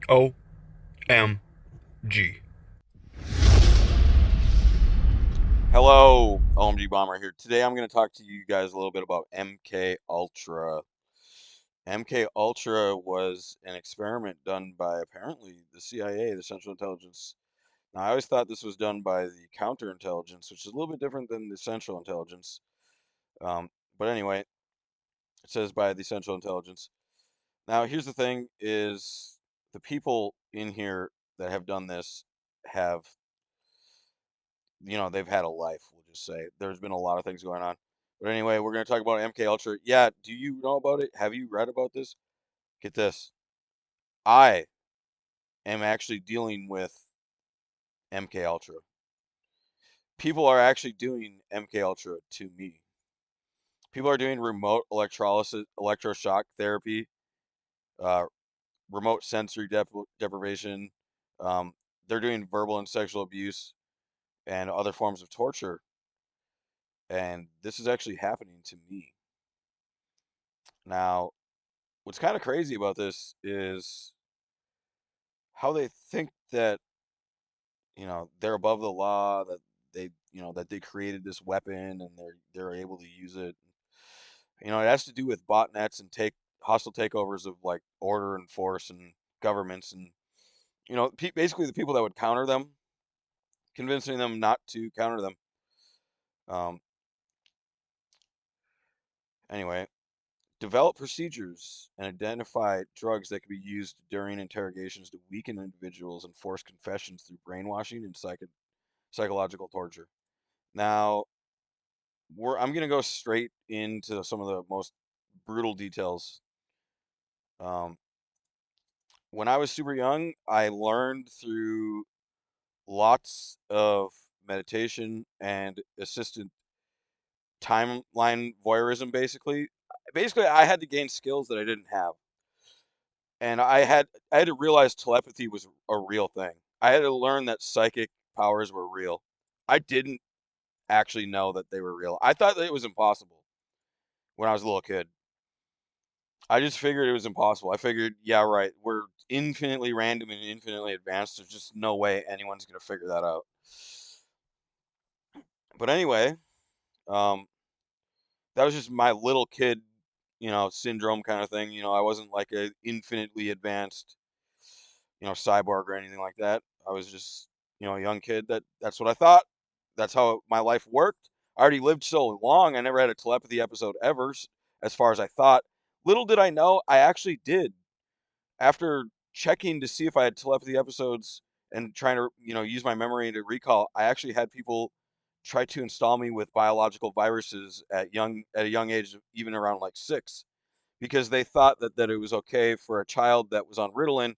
OMG. Hello, Omgbomber here. Today I'm going to talk to you guys a little bit about MK Ultra. MK Ultra was an experiment done by apparently the CIA, the Central Intelligence. Now, I always thought this was done by the counterintelligence, which is a little bit different than the Central Intelligence. Um, but anyway, it says by the Central Intelligence. Now, here's the thing: is the people in here that have done this have they've had a life, we'll just say. There's been a lot of things going on. But anyway, we're going to talk about MK Ultra. Yeah, do you know about it? Have you read about this? Get this. I am actually dealing with MK Ultra. People are actually doing MK Ultra to me. People are doing remote electrolysis, electroshock therapy, uh, remote sensory deprivation. Um, they're doing verbal and sexual abuse and other forms of torture. And this is actually happening to me. Now, what's kind of crazy about this is how they think that, they're above the law, that they created this weapon and they're able to use it. It has to do with botnets and take hostile takeovers of like order and force and governments and basically the people that would counter them, convincing them not to counter them. Um, anyway, develop procedures and identify drugs that can be used during interrogations to weaken individuals and force confessions through brainwashing and psychological torture. Now, I'm going to go straight into some of the most brutal details. Um, when I was super young, I learned through lots of meditation and assisted timeline voyeurism. Basically, I had to gain skills that I didn't have, and I had to realize telepathy was a real thing. I had to learn that psychic powers were real. I didn't actually know that they were real. I thought that it was impossible when I was a little kid. I just figured it was impossible. I figured, yeah, right, we're infinitely random and infinitely advanced. There's just no way anyone's gonna figure that out. But anyway, um, that was just my little kid, syndrome kind of thing. I wasn't like a infinitely advanced, cyborg or anything like that. I was just, a young kid that's what I thought. That's how my life worked. I already lived so long. I never had a telepathy episode ever, as far as I thought. Little did I know, I actually did. After checking to see if I had telepathy episodes and trying to, use my memory to recall, I actually had people try to install me with biological viruses at a young age, even around like 6, because they thought that it was okay for a child that was on Ritalin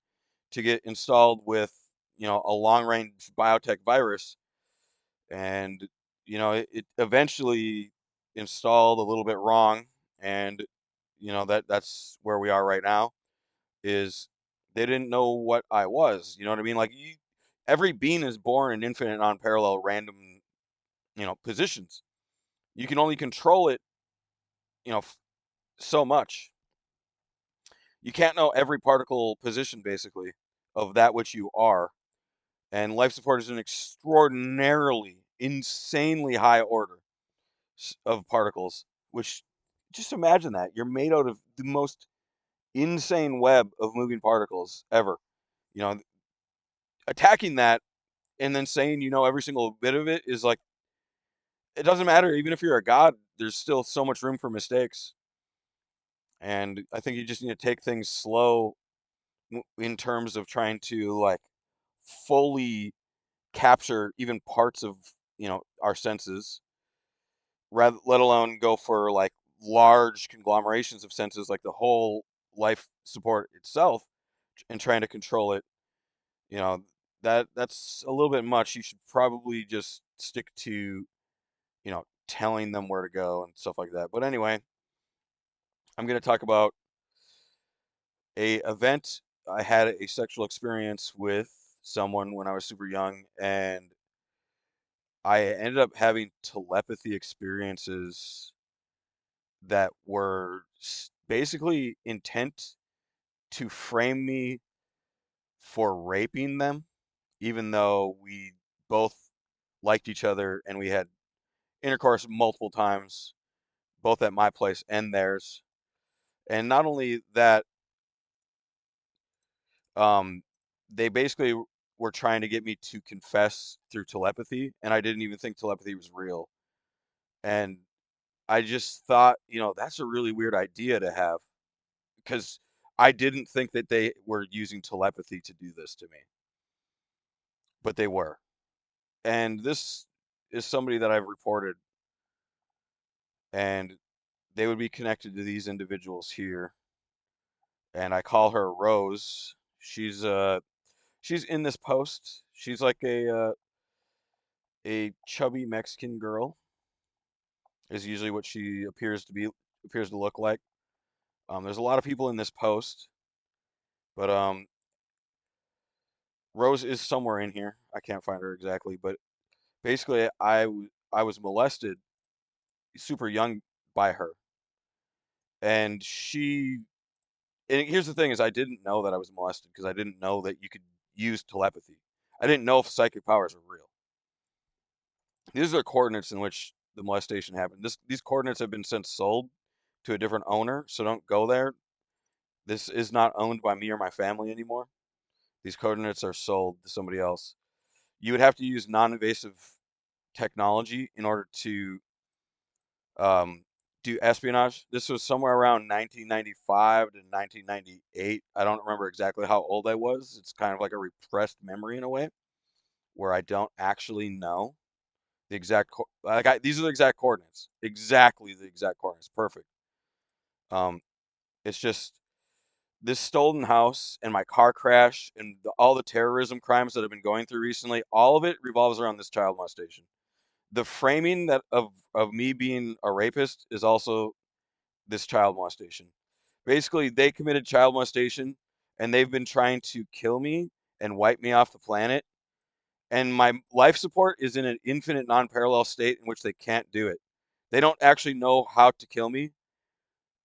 to get installed with, a long range biotech virus. And, it eventually installed a little bit wrong. And, that's where we are right now is they didn't know what I was. You know what I mean? Like every being is born in infinite, non-parallel, random, positions. You can only control it, so much. You can't know every particle position, basically, of that which you are. And life support is an extraordinarily, insanely high order of particles, which just imagine that. You're made out of the most insane web of moving particles ever. You know, attacking that and then saying every single bit of it is like it doesn't matter. Even if you're a god, there's still so much room for mistakes. And I think you just need to take things slow in terms of trying to like fully capture even parts of our senses, rather let alone go for like large conglomerations of senses like the whole life support itself and trying to control it. You know that's a little bit much. You should probably just stick to telling them where to go and stuff like that. But anyway, I'm going to talk about a event. I had a sexual experience with someone when I was super young, and I ended up having telepathy experiences that were basically intent to frame me for raping them, even though we both liked each other and we had intercourse multiple times, both at my place and theirs. And not only that, um, they basically were trying to get me to confess through telepathy, and I didn't even think telepathy was real. And I just thought, that's a really weird idea to have because I didn't think that they were using telepathy to do this to me, but they were. And this is somebody that I've reported, and they would be connected to these individuals here. And I call her Rose. She's in this post. She's like a chubby Mexican girl is usually what she appears to look like. There's a lot of people in this post, but Rose is somewhere in here. I can't find her exactly, but basically I was molested super young by her, and here's the thing is I didn't know that I was molested because I didn't know that you could use telepathy. I didn't know if psychic powers were real. These are coordinates in which the molestation happened. These coordinates have been since sold to a different owner, so don't go there. This is not owned by me or my family anymore. These coordinates are sold to somebody else. You would have to use non-invasive technology in order to um, do espionage. This was somewhere around 1995 to 1998. I don't remember exactly how old I was. It's kind of like a repressed memory in a way, where I don't actually know the exact these are the exact coordinates. Exactly the exact coordinates. Perfect. Um, it's just this stolen house and my car crash and all the terrorism crimes that I've been going through recently, all of it revolves around this child molestation. The framing that of me being a rapist is also this child molestation. Basically, they committed child molestation and they've been trying to kill me and wipe me off the planet. And my life support is in an infinite non-parallel state in which they can't do it. They don't actually know how to kill me,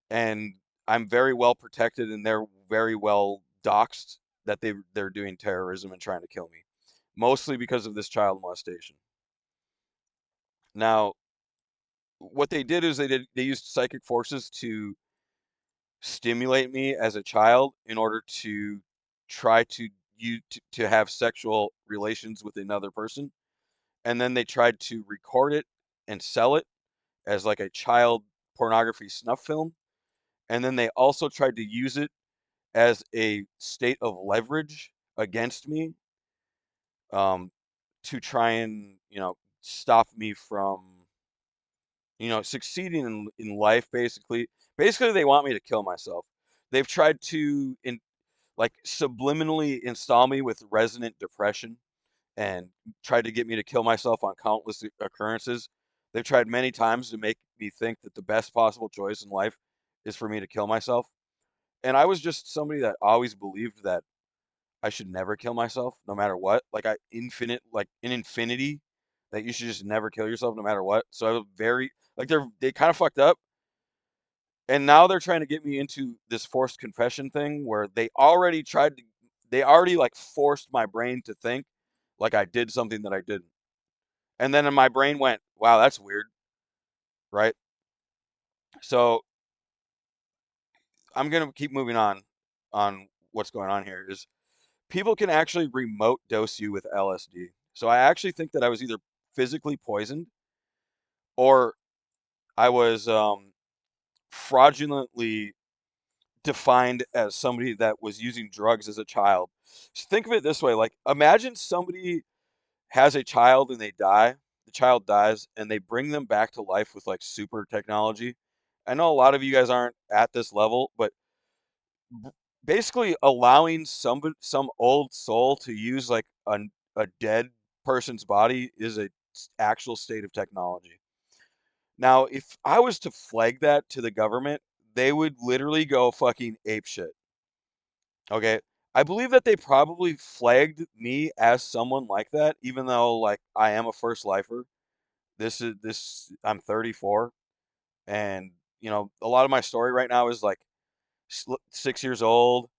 and I'm very well protected, and they're very well doxxed that they're doing terrorism and trying to kill me, mostly because of this child molestation. Now, what they did is they used psychic forces to stimulate me as a child in order to try to have sexual relations with another person, and then they tried to record it and sell it as like a child pornography snuff film, and then they also tried to use it as a state of leverage against me, um, to try and stop me from succeeding in life. Basically they want me to kill myself. They've tried to like subliminally install me with resonant depression and tried to get me to kill myself on countless occurrences. They've tried many times to make me think that the best possible choice in life is for me to kill myself. And I was just somebody that always believed that I should never kill myself no matter what. Like in infinity, that you should just never kill yourself no matter what. So I was very like they kind of fucked up, and now they're trying to get me into this forced confession thing where they already like forced my brain to think like I did something that I didn't. And then my brain went, "Wow, that's weird." Right? So I'm going to keep moving on what's going on here is people can actually remote dose you with LSD. So I actually think that I was either physically poisoned or I was fraudulently defined as somebody that was using drugs as a child. Just think of it this way, like imagine somebody has a child and they die, the child dies and they bring them back to life with like super technology. I know a lot of you guys aren't at this level, but b- basically allowing some old soul to use like a dead person's body is a actual state of technology. Now, if I was to flag that to the government, they would literally go fucking ape shit. Okay? I believe that they probably flagged me as someone like that, even though like I am a first lifer. I'm 34, and a lot of my story right now is like 6 years old,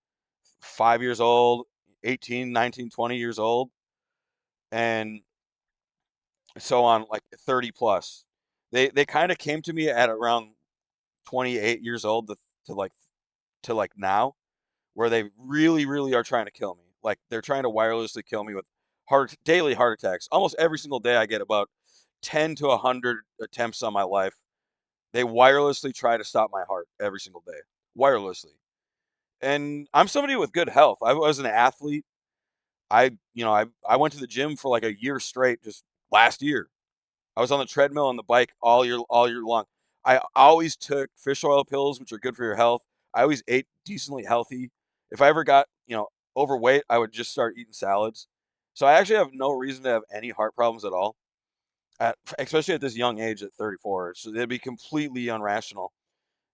5 years old, 18, 19, 20 years old, and so on, like 30 plus. They kind of came to me at around 28 years old to like to like now, where they really are trying to kill me. Like they're trying to wirelessly kill me with daily heart attacks. Almost every single day I get about 10 to 100 attempts on my life. They wirelessly try to stop my heart every single day. Wirelessly. And I'm somebody with good health. I was an athlete. I went to the gym for like a year straight just last year. I was on the treadmill and the bike all year long. I always took fish oil pills, which are good for your health. I always ate decently healthy. If I ever got, overweight, I would just start eating salads. So I actually have no reason to have any heart problems at all, especially at this young age at 34. So it'd be completely irrational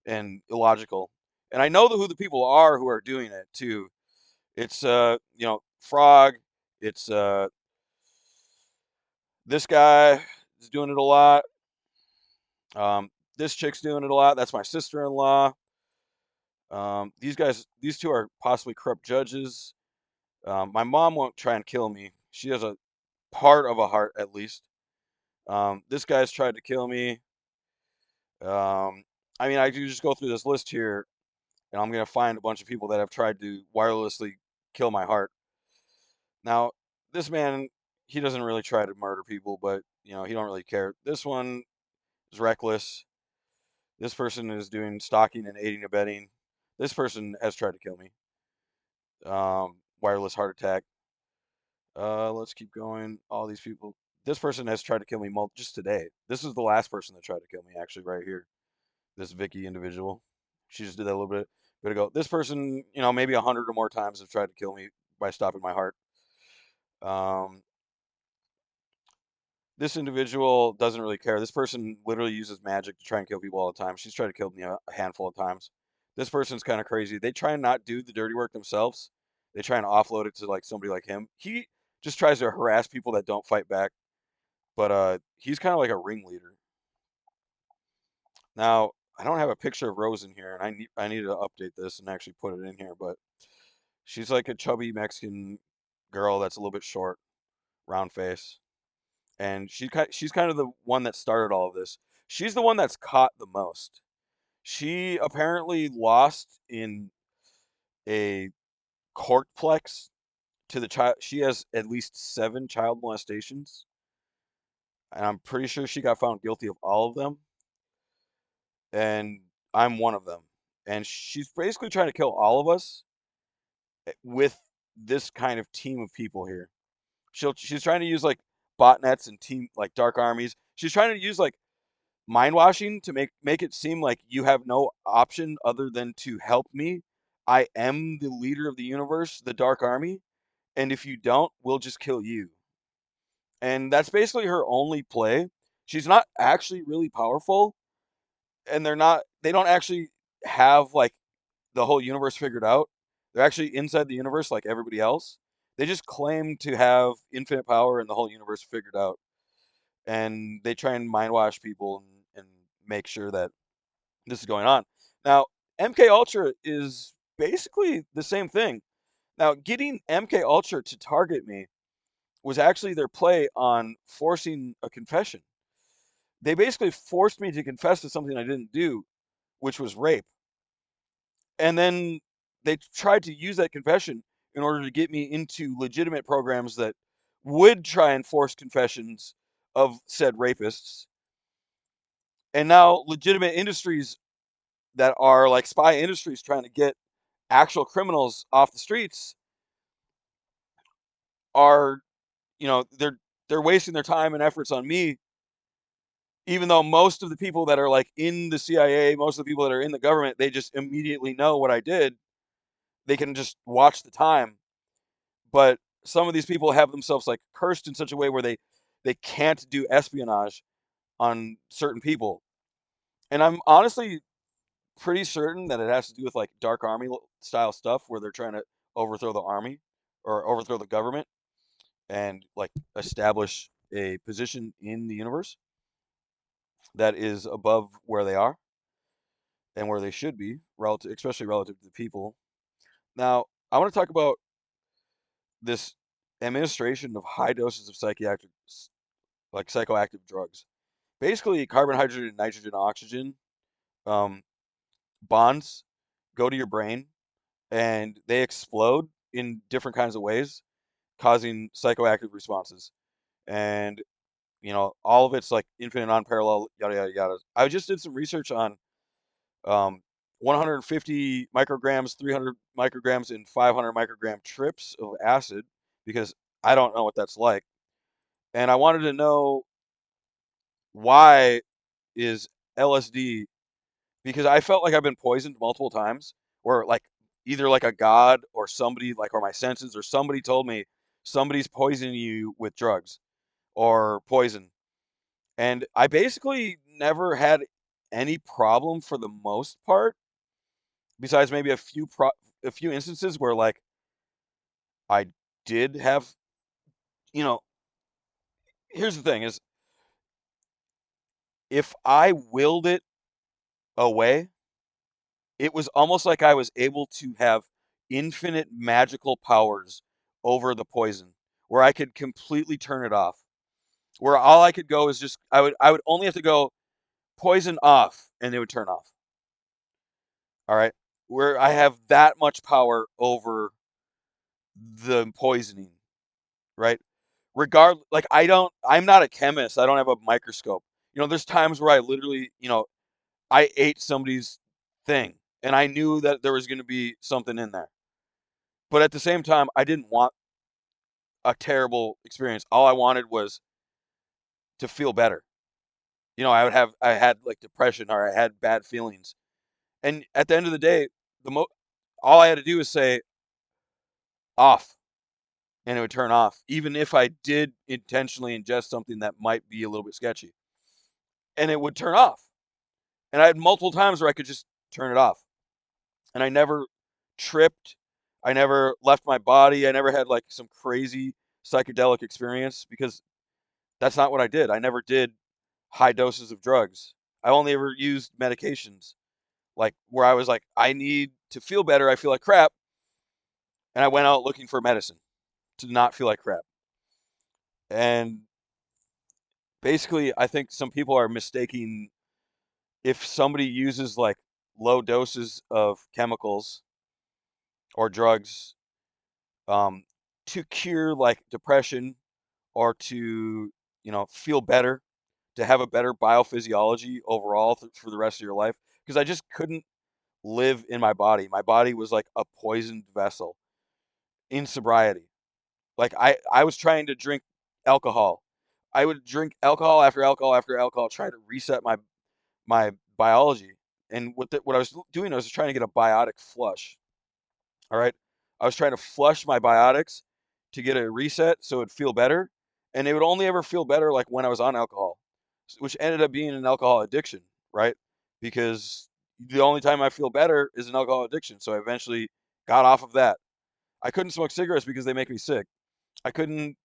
and illogical. And I know who the people are who are doing it too. It's Frog. It's this guy is doing it a lot. This chick's doing it a lot. That's my sister-in-law. These two are possibly corrupt judges. My mom won't try and kill me. She has a part of a heart, at least. This guy's tried to kill me. I mean, I do just go through this list here, and I'm gonna find a bunch of people that have tried to wirelessly kill my heart. Now, this man, he doesn't really try to murder people, but he don't really care. This one is reckless. This person is doing stalking and aiding and abetting. This person has tried to kill me. Wireless heart attack. Let's keep going. All these people. This person has tried to kill me just today. This is the last person that tried to kill me, actually, right here. This Vicky individual. She just did that a little bit ago. This person, maybe 100 or more times have tried to kill me by stopping my heart. Um, this individual doesn't really care. This person literally uses magic to try and kill people all the time. She's tried to kill me a handful of times. This person's kind of crazy. They try and not do the dirty work themselves. They try and offload it to like somebody like him. He just tries to harass people that don't fight back, but he's kind of like a ringleader. Now, I don't have a picture of Rose in here, and I need to update this and actually put it in here, but she's like a chubby Mexican girl that's a little bit short, round face. And she's kind of the one that started all of this. She's the one that's caught the most. She apparently lost in a courtplex to the child. She has at least 7 child molestations, and I'm pretty sure she got found guilty of all of them. And I'm one of them. And she's basically trying to kill all of us with this kind of team of people here. She's trying to use like botnets and team like dark armies. She's trying to use like mind washing to make it seem like you have no option other than to help me. I am the leader of the universe, the Dark Army, and if you don't, we'll just kill you. And that's basically her only play. She's not actually really powerful, and they don't actually have like the whole universe figured out. They're actually inside the universe like everybody else. They just claim to have infinite power and the whole universe figured out. And they try and mind wash people and make sure that this is going on. Now, MK Ultra is basically the same thing. Now, getting MK Ultra to target me was actually their play on forcing a confession. They basically forced me to confess to something I didn't do, which was rape. And then they tried to use that confession in order to get me into legitimate programs that would try and force confessions of said rapists. And now legitimate industries that are like spy industries trying to get actual criminals off the streets are, they're wasting their time and efforts on me, even though most of the people that are like in the CIA, most of the people that are in the government, they just immediately know what I did. They can just watch the time. But some of these people have themselves like cursed in such a way where they can't do espionage on certain people. And I'm honestly pretty certain that it has to do with like dark army style stuff where they're trying to overthrow the army or overthrow the government and like establish a position in the universe that is above where they are and where they should be, relative, especially relative to the people. Now, I want to talk about this administration of high doses of psychoactive drugs. Basically, carbon, hydrogen, nitrogen, oxygen um, bonds go to your brain and they explode in different kinds of ways, causing psychoactive responses. And all of it's like infinite, non-parallel, yada yada yada. I just did some research on um, 150 micrograms, 300 micrograms, and 500 microgram trips of acid because I don't know what that's like, and I wanted to know why is LSD, because I felt like I've been poisoned multiple times, where like either like a god or somebody like or my senses or somebody told me somebody's poisoning you with drugs or poison. And I basically never had any problem for the most part, besides maybe a few instances where like I did have, you know, here's the thing is if I willed it away, it was almost like I was able to have infinite magical powers over the poison, where I could completely turn it off. Where all I could go is just I would only have to go poison off and it would turn off. All right. Where I have that much power over the poisoning, right? Like I'm not a chemist. I don't have a microscope. There's times where I literally, I ate somebody's thing and I knew that there was going to be something in there. But at the same time, I didn't want a terrible experience. All I wanted was to feel better. I had like depression or I had bad feelings. And at the end of the day, the mo all I had to do was say off and it would turn off, even if I did intentionally ingest something that might be a little bit sketchy. And it would turn off. And I had multiple times where I could just turn it off. And I never tripped. I never left my body. I never had like some crazy psychedelic experience because that's not what I did. I never did high doses of drugs. I only ever used medications, like where I was like, I need to feel better. I feel like crap. And I went out looking for medicine to not feel like crap. And basically, I think some people are mistaking if somebody uses like low doses of chemicals or drugs um, to cure like depression or to, feel better, to have a better biophysiology overall for the rest of your life. Because I just couldn't live in my body. My body was like a poisoned vessel in sobriety. Like I was trying to drink alcohol. I would drink alcohol after alcohol after alcohol, try to reset my biology. And what I was doing, I was trying to get a biotic flush. All right. I was trying to flush my biotics to get a reset so it'd feel better. And it would only ever feel better like when I was on alcohol, which ended up being an alcohol addiction, right? Because the only time I feel better is an alcohol addiction. So I eventually got off of that. I couldn't smoke cigarettes because they make me sick. I couldn't,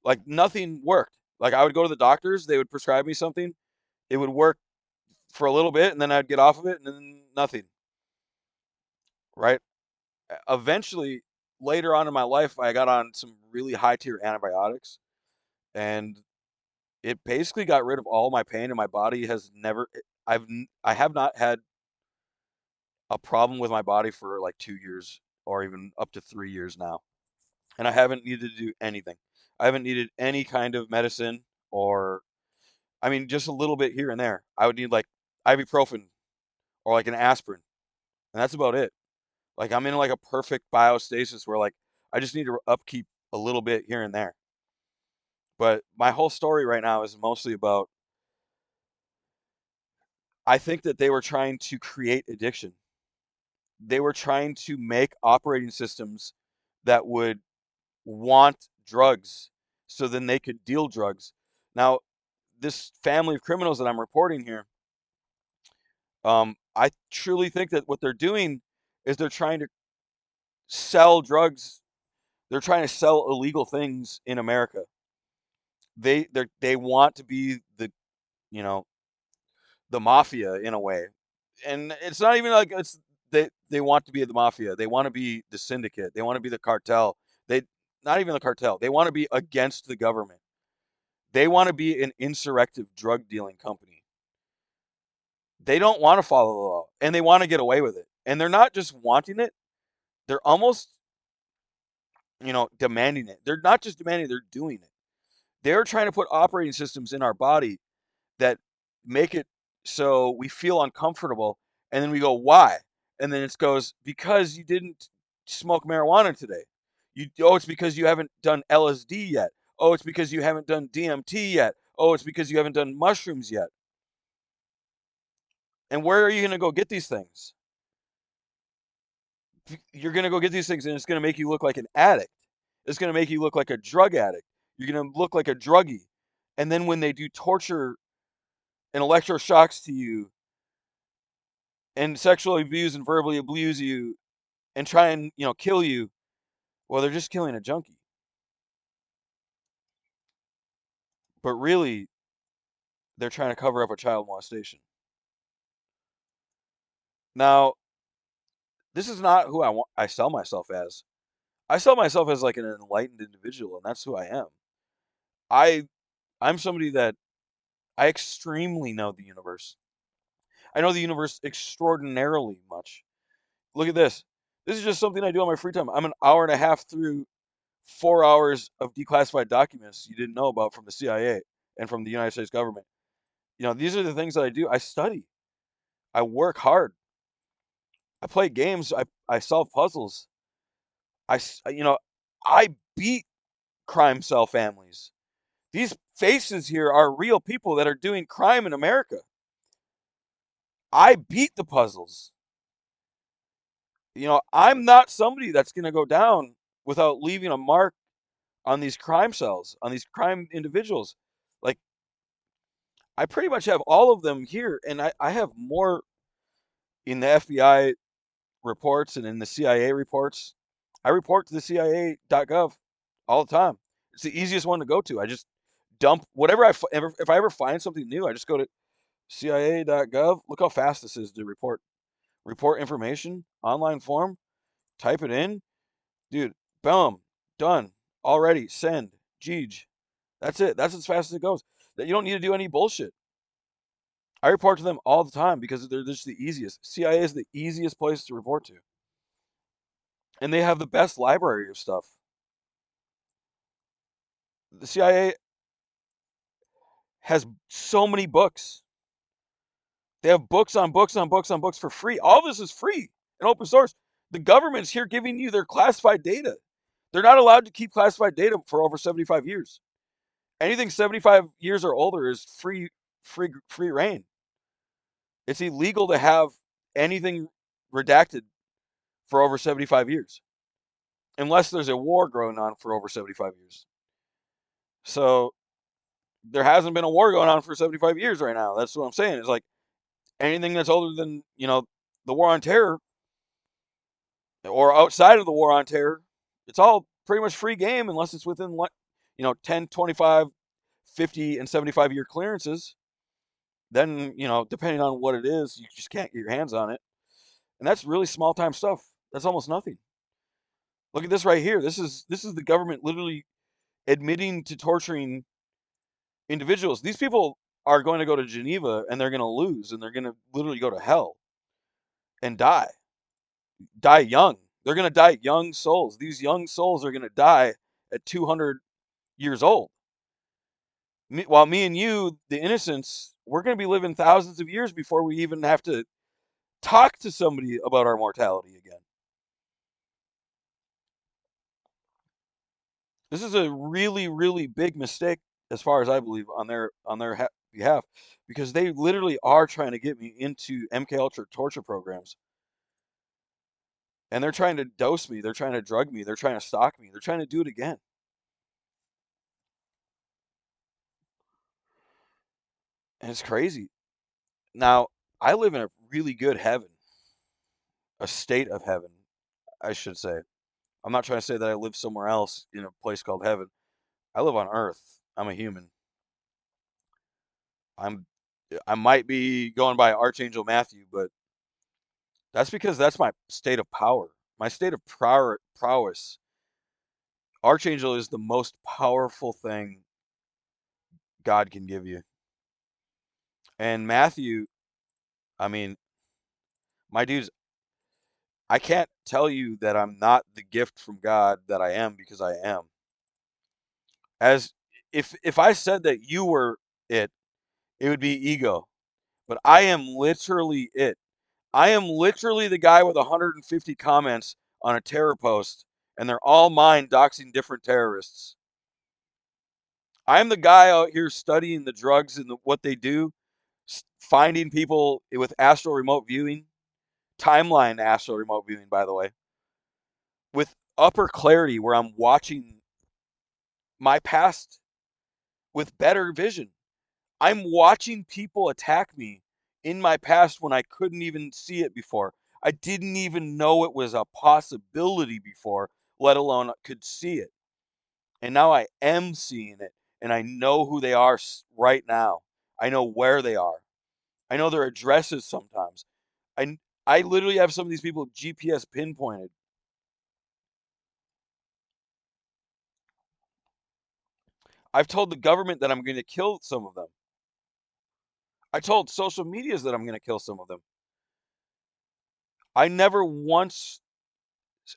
like, nothing worked. Like, I would go to the doctors, they would prescribe me something, it would work for a little bit, and then I'd get off of it, and then nothing, right? Eventually, later on in my life, I got on some really high tier antibiotics, and it basically got rid of all my pain, and my body has never, I have not had a problem with my body for like 2 years or even up to 3 years now. And I haven't needed to do anything. I haven't needed any kind of medicine or, I mean, just a little bit here and there. I would need like ibuprofen or like an aspirin, and that's about it. Like I'm in like a perfect biostasis where like I just need to upkeep a little bit here and there. But my whole story right now is mostly about I think that they were trying to create addiction. They were trying to make operating systems that would want drugs so then they could deal drugs. Now, this family of criminals that I'm reporting here, I truly think that what they're doing is they're trying to sell drugs. They're trying to sell illegal things in America. They want to be you know the mafia in a way, and it's not even like they want to be the mafia. They want to be the syndicate. They want to be the cartel. They not even the cartel. They want to be against the government. They want to be an insurrective drug dealing company. They don't want to follow the law and they want to get away with it. And they're not just wanting it, they're almost, demanding it. They're not just demanding, they're doing it. They're trying to put operating systems in our body that make it so we feel uncomfortable and then we go, why? And then it goes, because you didn't smoke marijuana today. It's because you haven't done LSD yet. Oh, it's because you haven't done DMT yet. Oh, it's because you haven't done mushrooms yet. And where are you going to go get these things? You're going to go get these things and it's going to make you look like an addict. It's going to make you look like a drug addict. You're going to look like a druggie. And then when they do torture and electroshocks to you and sexually abuse and verbally abuse you and try and, kill you, well, they're just killing a junkie. But really, they're trying to cover up a child molestation. Now, this is not who I sell myself as. I sell myself as like an enlightened individual, and that's who I am. I I'm somebody that I extremely know the universe. I know the universe extraordinarily much. Look at this. This is just something I do on my free time. I'm an hour and a half through 4 hours of declassified documents you didn't know about from the CIA and from the United States government. These are the things that I do. I study. I work hard. I play games. I solve puzzles. I beat crime cell families. These faces here are real people that are doing crime in America. I beat the puzzles. I'm not somebody that's going to go down without leaving a mark on these crime cells, on these crime individuals. Like, I pretty much have all of them here, and I have more in the FBI reports and in the CIA reports. I report to the CIA.gov all the time. It's the easiest one to go to. I just dump whatever if I ever find something new, I just go to CIA.gov. Look how fast this is to report. Report information, online form, type it in. Dude, boom, done. Already, send, Jeej. That's it. That's as fast as it goes. That you don't need to do any bullshit. I report to them all the time because they're just the easiest. CIA is the easiest place to report to. And they have the best library of stuff. The CIA has so many books. They have books on books on books on books for free. All this is free and open source. The government's here giving you their classified data. They're not allowed to keep classified data for over 75 years. Anything 75 years or older is free reign. It's illegal to have anything redacted for over 75 years unless there's a war going on for over 75 years. So there hasn't been a war going on for 75 years right now. That's what I'm saying. It's like anything that's older than, the war on terror or outside of the war on terror, it's all pretty much free game unless it's within 10, 25, 50 and 75 year clearances. Then, depending on what it is, you just can't get your hands on it. And that's really small time stuff. That's almost nothing. Look at this right here. This is the government literally admitting to torturing individuals. These people are going to go to Geneva and they're going to lose and they're going to literally go to hell and die young. They're going to die young souls. These young souls are going to die at 200 years old. While me and you, the innocents, we're going to be living thousands of years before we even have to talk to somebody about our mortality again. This is a really, really big mistake, as far as I believe, on their behalf, because they literally are trying to get me into MK Ultra torture programs, and they're trying to dose me, they're trying to drug me, they're trying to stalk me, they're trying to do it again, and it's crazy. Now, I live in a really good heaven, a state of heaven, I should say. I'm not trying to say that I live somewhere else in a place called heaven. I live on Earth. I'm a human. I'm I might be going by Archangel Matthew, but that's because that's my state of power. My state of prowess Archangel is the most powerful thing God can give you. And Matthew, I mean, my dudes, I can't tell you that I'm not the gift from God that I am, because I am. As if I said that you were it, it would be ego. But I am literally it. I am literally the guy with 150 comments on a terror post, and they're all mine doxing different terrorists. I'm the guy out here studying the drugs and what they do, finding people with astral remote viewing, timeline astral remote viewing, by the way, with upper clarity where I'm watching my past with better vision. I'm watching people attack me in my past when I couldn't even see it before. I didn't even know it was a possibility before, let alone could see it. And now I am seeing it, and I know who they are right now. I know where they are. I know their addresses sometimes. I I literally have some of these people GPS pinpointed. I've told the government that I'm going to kill some of them. I told social medias that I'm going to kill some of them. I never once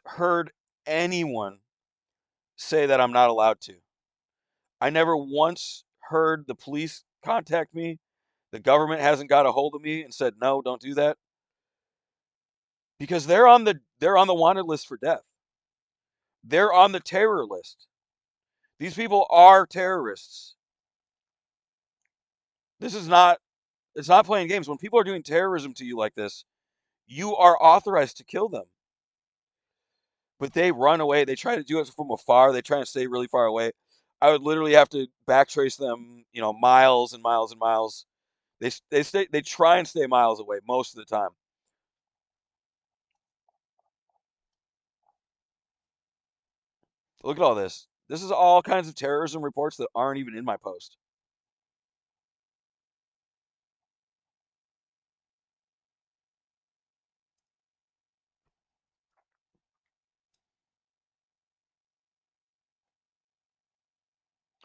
heard anyone say that I'm not allowed to. I never once heard the police contact me. The government hasn't got a hold of me and said, "No, don't do that," because they're on the wanted list for death. They're on the terror list. These people are terrorists. This is not It's not playing games. When people are doing terrorism to you like this, you are authorized to kill them. But they run away. They try to do it from afar. They try to stay really far away. I would literally have to backtrace them, miles and miles and miles. They try and stay miles away most of the time. Look at all this. This is all kinds of terrorism reports that aren't even in my post.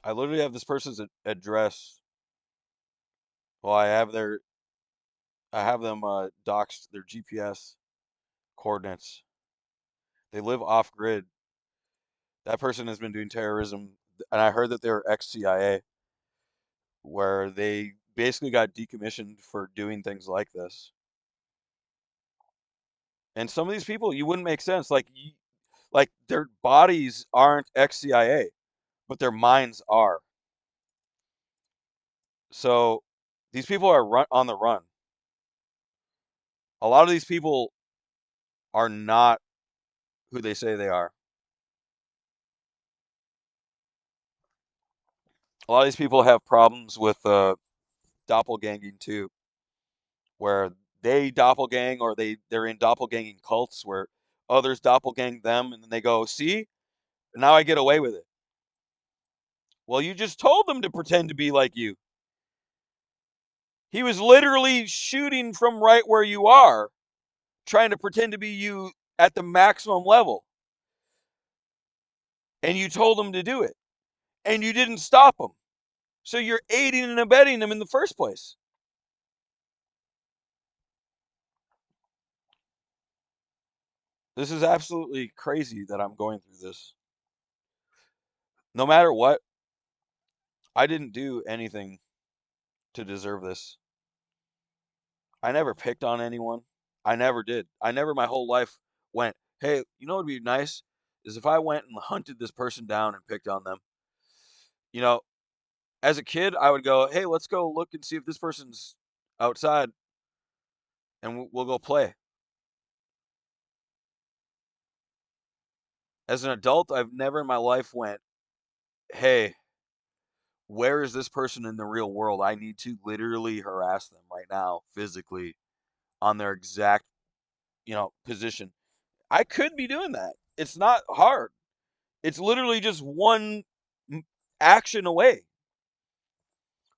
I literally have this person's address. Well, I have them doxed their GPS coordinates. They live off grid. That person has been doing terrorism, and I heard that they were ex-CIA, where they basically got decommissioned for doing things like this. And some of these people, you wouldn't make sense. Like their bodies aren't ex-CIA, but their minds are. So these people are on the run. A lot of these people are not who they say they are. A lot of these people have problems with doppelganging too, where they doppelgang, or they're in doppelganging cults where others doppelgang them, and then they go, "See, now I get away with it." Well, you just told them to pretend to be like you. He was literally shooting from right where you are, trying to pretend to be you at the maximum level. And you told him to do it. And you didn't stop him. So you're aiding and abetting him in the first place. This is absolutely crazy that I'm going through this. No matter what, I didn't do anything to deserve this. I never picked on anyone. I never did. I never my whole life went, "Hey, you know what would be nice is if I went and hunted this person down and picked on them." You know, as a kid, I would go, "Hey, let's go look and see if this person's outside, and we'll go play." As an adult, I've never in my life went, "Hey, where is this person in the real world? I need to literally harass them right now, physically, on their exact, position." I could be doing that. It's not hard. It's literally just one action away.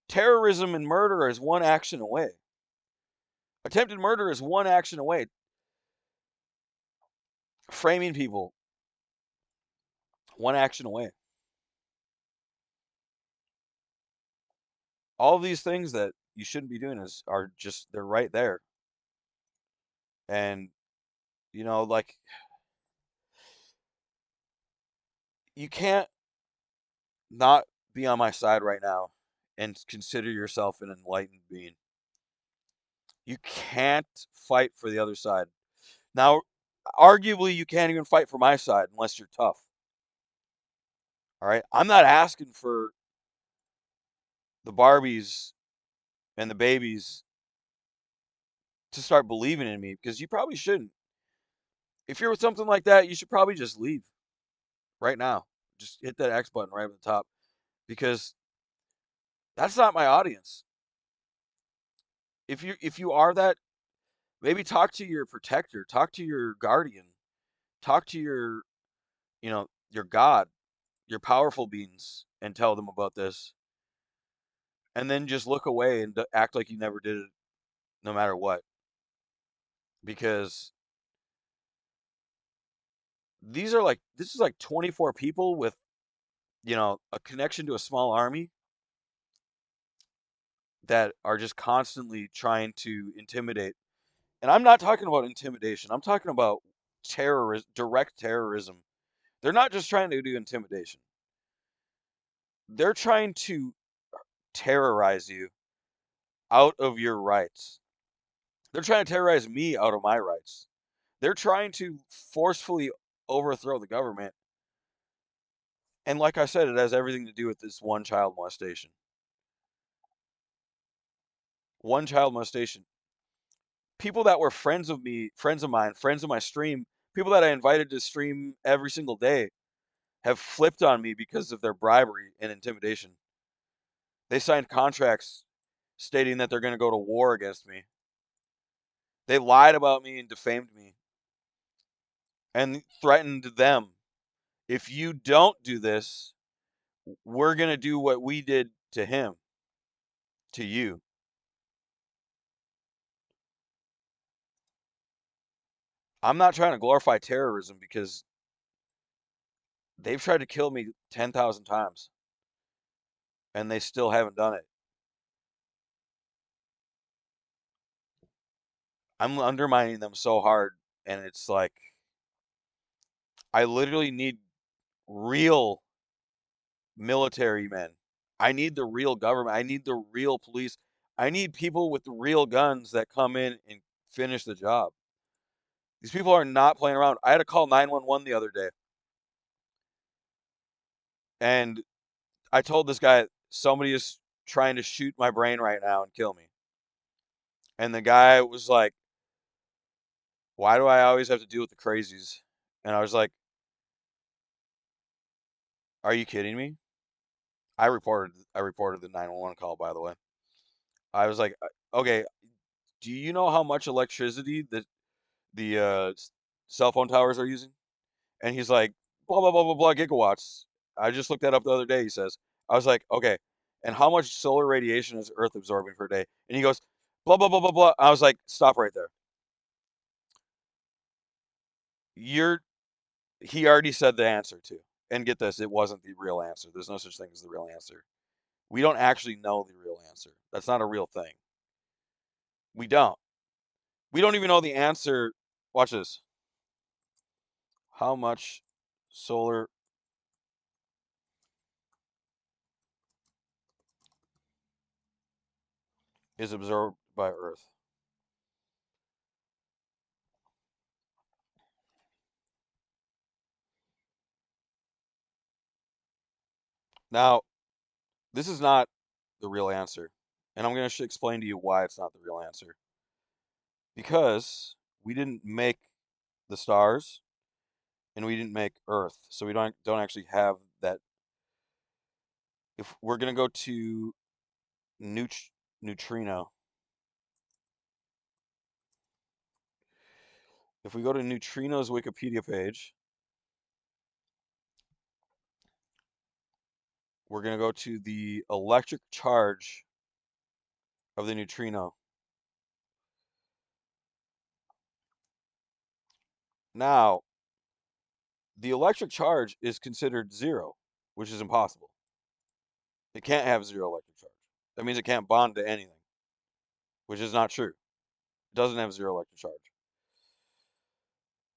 Terrorism and murder is one action away. Attempted murder is one action away. Framing people, One action away. All of these things that you shouldn't be doing are just they're right there. And like you can't not be on my side right now and consider yourself an enlightened being. You can't fight for the other side. Now, arguably, you can't even fight for my side unless you're tough. All right? I'm not asking for the Barbies and the babies to start believing in me because you probably shouldn't. If you're with something like that, you should probably just leave right now. Just hit that X button right at the top because that's not my audience. If you are that, maybe talk to your protector, talk to your guardian, talk to your God, your powerful beings, and tell them about this, and then just look away and act like you never did it, no matter what, because this is like 24 people with a connection to a small army that are just constantly trying to intimidate. And I'm not talking about intimidation. I'm talking about direct terrorism. They're not just trying to do intimidation. They're trying to terrorize you out of your rights. They're trying to terrorize me out of my rights. They're trying to forcefully overthrow the government. And like I said, it has everything to do with this one child molestation. One child molestation. People that were friends of me, friends of mine, friends of my stream, people that I invited to stream every single day have flipped on me because of their bribery and intimidation. They signed contracts stating that they're going to go to war against me. They lied about me and defamed me and threatened them. If you don't do this, we're going to do what we did to him, to you. I'm not trying to glorify terrorism because they've tried to kill me 10,000 times and they still haven't done it. I'm undermining them so hard, and it's like I literally need real military men. I need the real government. I need the real police. I need people with the real guns that come in and finish the job. These people are not playing around. I had to call 911 the other day, and I told this guy somebody is trying to shoot my brain right now and kill me. And the guy was like, "Why do I always have to deal with the crazies?" And I was like, "Are you kidding me?" I reported the 911 call, by the way. I was like, "Okay, do you know how much electricity the cell phone towers are using?" And he's like, "Blah blah blah blah blah gigawatts." I just looked that up the other day. He says, I was like, "Okay, and how much solar radiation is Earth absorbing per day?" And he goes, "Blah blah blah blah blah." I was like, "Stop right there. You're." He already said the answer too. And get this, it wasn't the real answer. There's no such thing as the real answer. We don't actually know the real answer. That's not a real thing. We don't. We don't even know the answer. Watch this. How much solar is absorbed by Earth? Now, this is not the real answer. And I'm going to explain to you why it's not the real answer. Because we didn't make the stars and we didn't make Earth. So we don't actually have that. If we're going to go to neutrino, if we go to neutrino's Wikipedia page, we're going to go to the electric charge of the neutrino. Now, the electric charge is considered zero, which is impossible. It can't have zero electric charge. That means it can't bond to anything, which is not true. It doesn't have zero electric charge.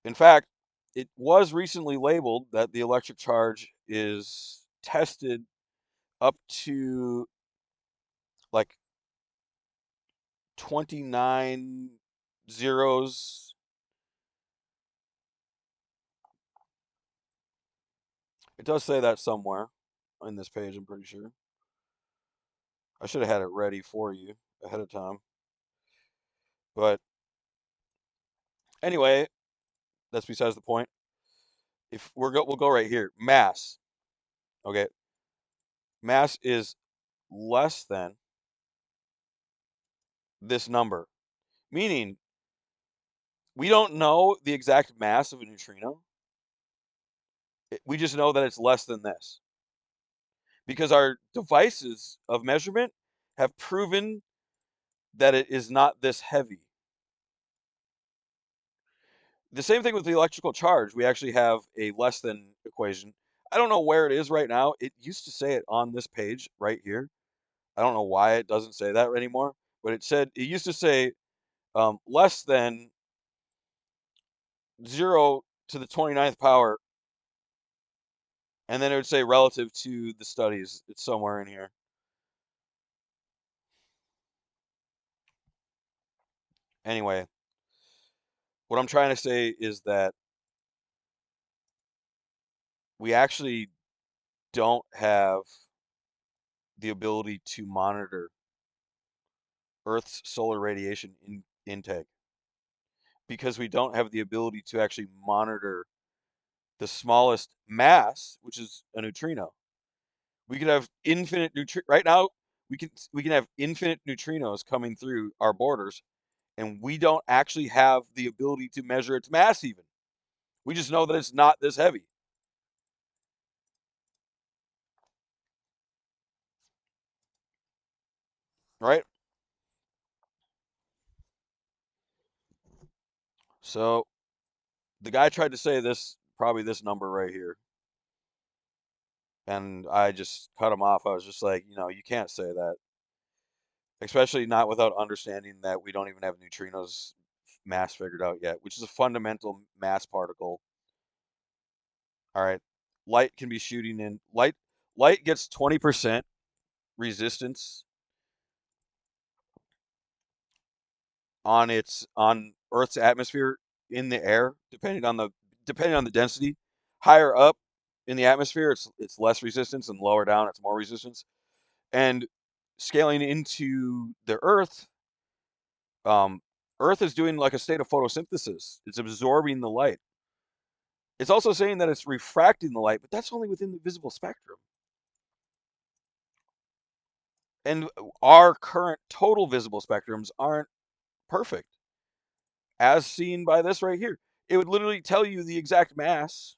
In fact, it was recently labeled that the electric charge is tested up to like 29 zeros. It does say that somewhere in this page, I'm pretty sure. I should have had it ready for you ahead of time. But anyway, that's besides the point. If we'll go right here. Mass. Okay. Mass is less than this number, meaning we don't know the exact mass of a neutrino. We just know that it's less than this because our devices of measurement have proven that it is not this heavy. The same thing with the electrical charge. We actually have a less than equation. I don't know where it is right now. It used to say it on this page right here. I don't know why it doesn't say that anymore, but it used to say less than 0 to the 29th power, and then it would say relative to the studies. It's somewhere in here. Anyway, what I'm trying to say is that we actually don't have the ability to monitor Earth's solar radiation intake because we don't have the ability to actually monitor the smallest mass, which is a neutrino. We could have infinite right now. We can have infinite neutrinos coming through our borders, and we don't actually have the ability to measure its mass. Even we just know that it's not this heavy, right? So the guy tried to say this, probably this number right here, and I just cut him off. I was just like, you can't say that, especially not without understanding that we don't even have neutrinos mass figured out yet, which is a fundamental mass particle. All right. Light can be shooting in light gets 20% resistance on Earth's atmosphere in the air, depending on the density. Higher up in the atmosphere, it's less resistance, and lower down, it's more resistance. And scaling into the um, Earth is doing like a state of photosynthesis. It's absorbing the light. It's also saying that it's refracting the light, but that's only within the visible spectrum. And our current total visible spectrums aren't perfect, as seen by this right here. It would literally tell you the exact mass.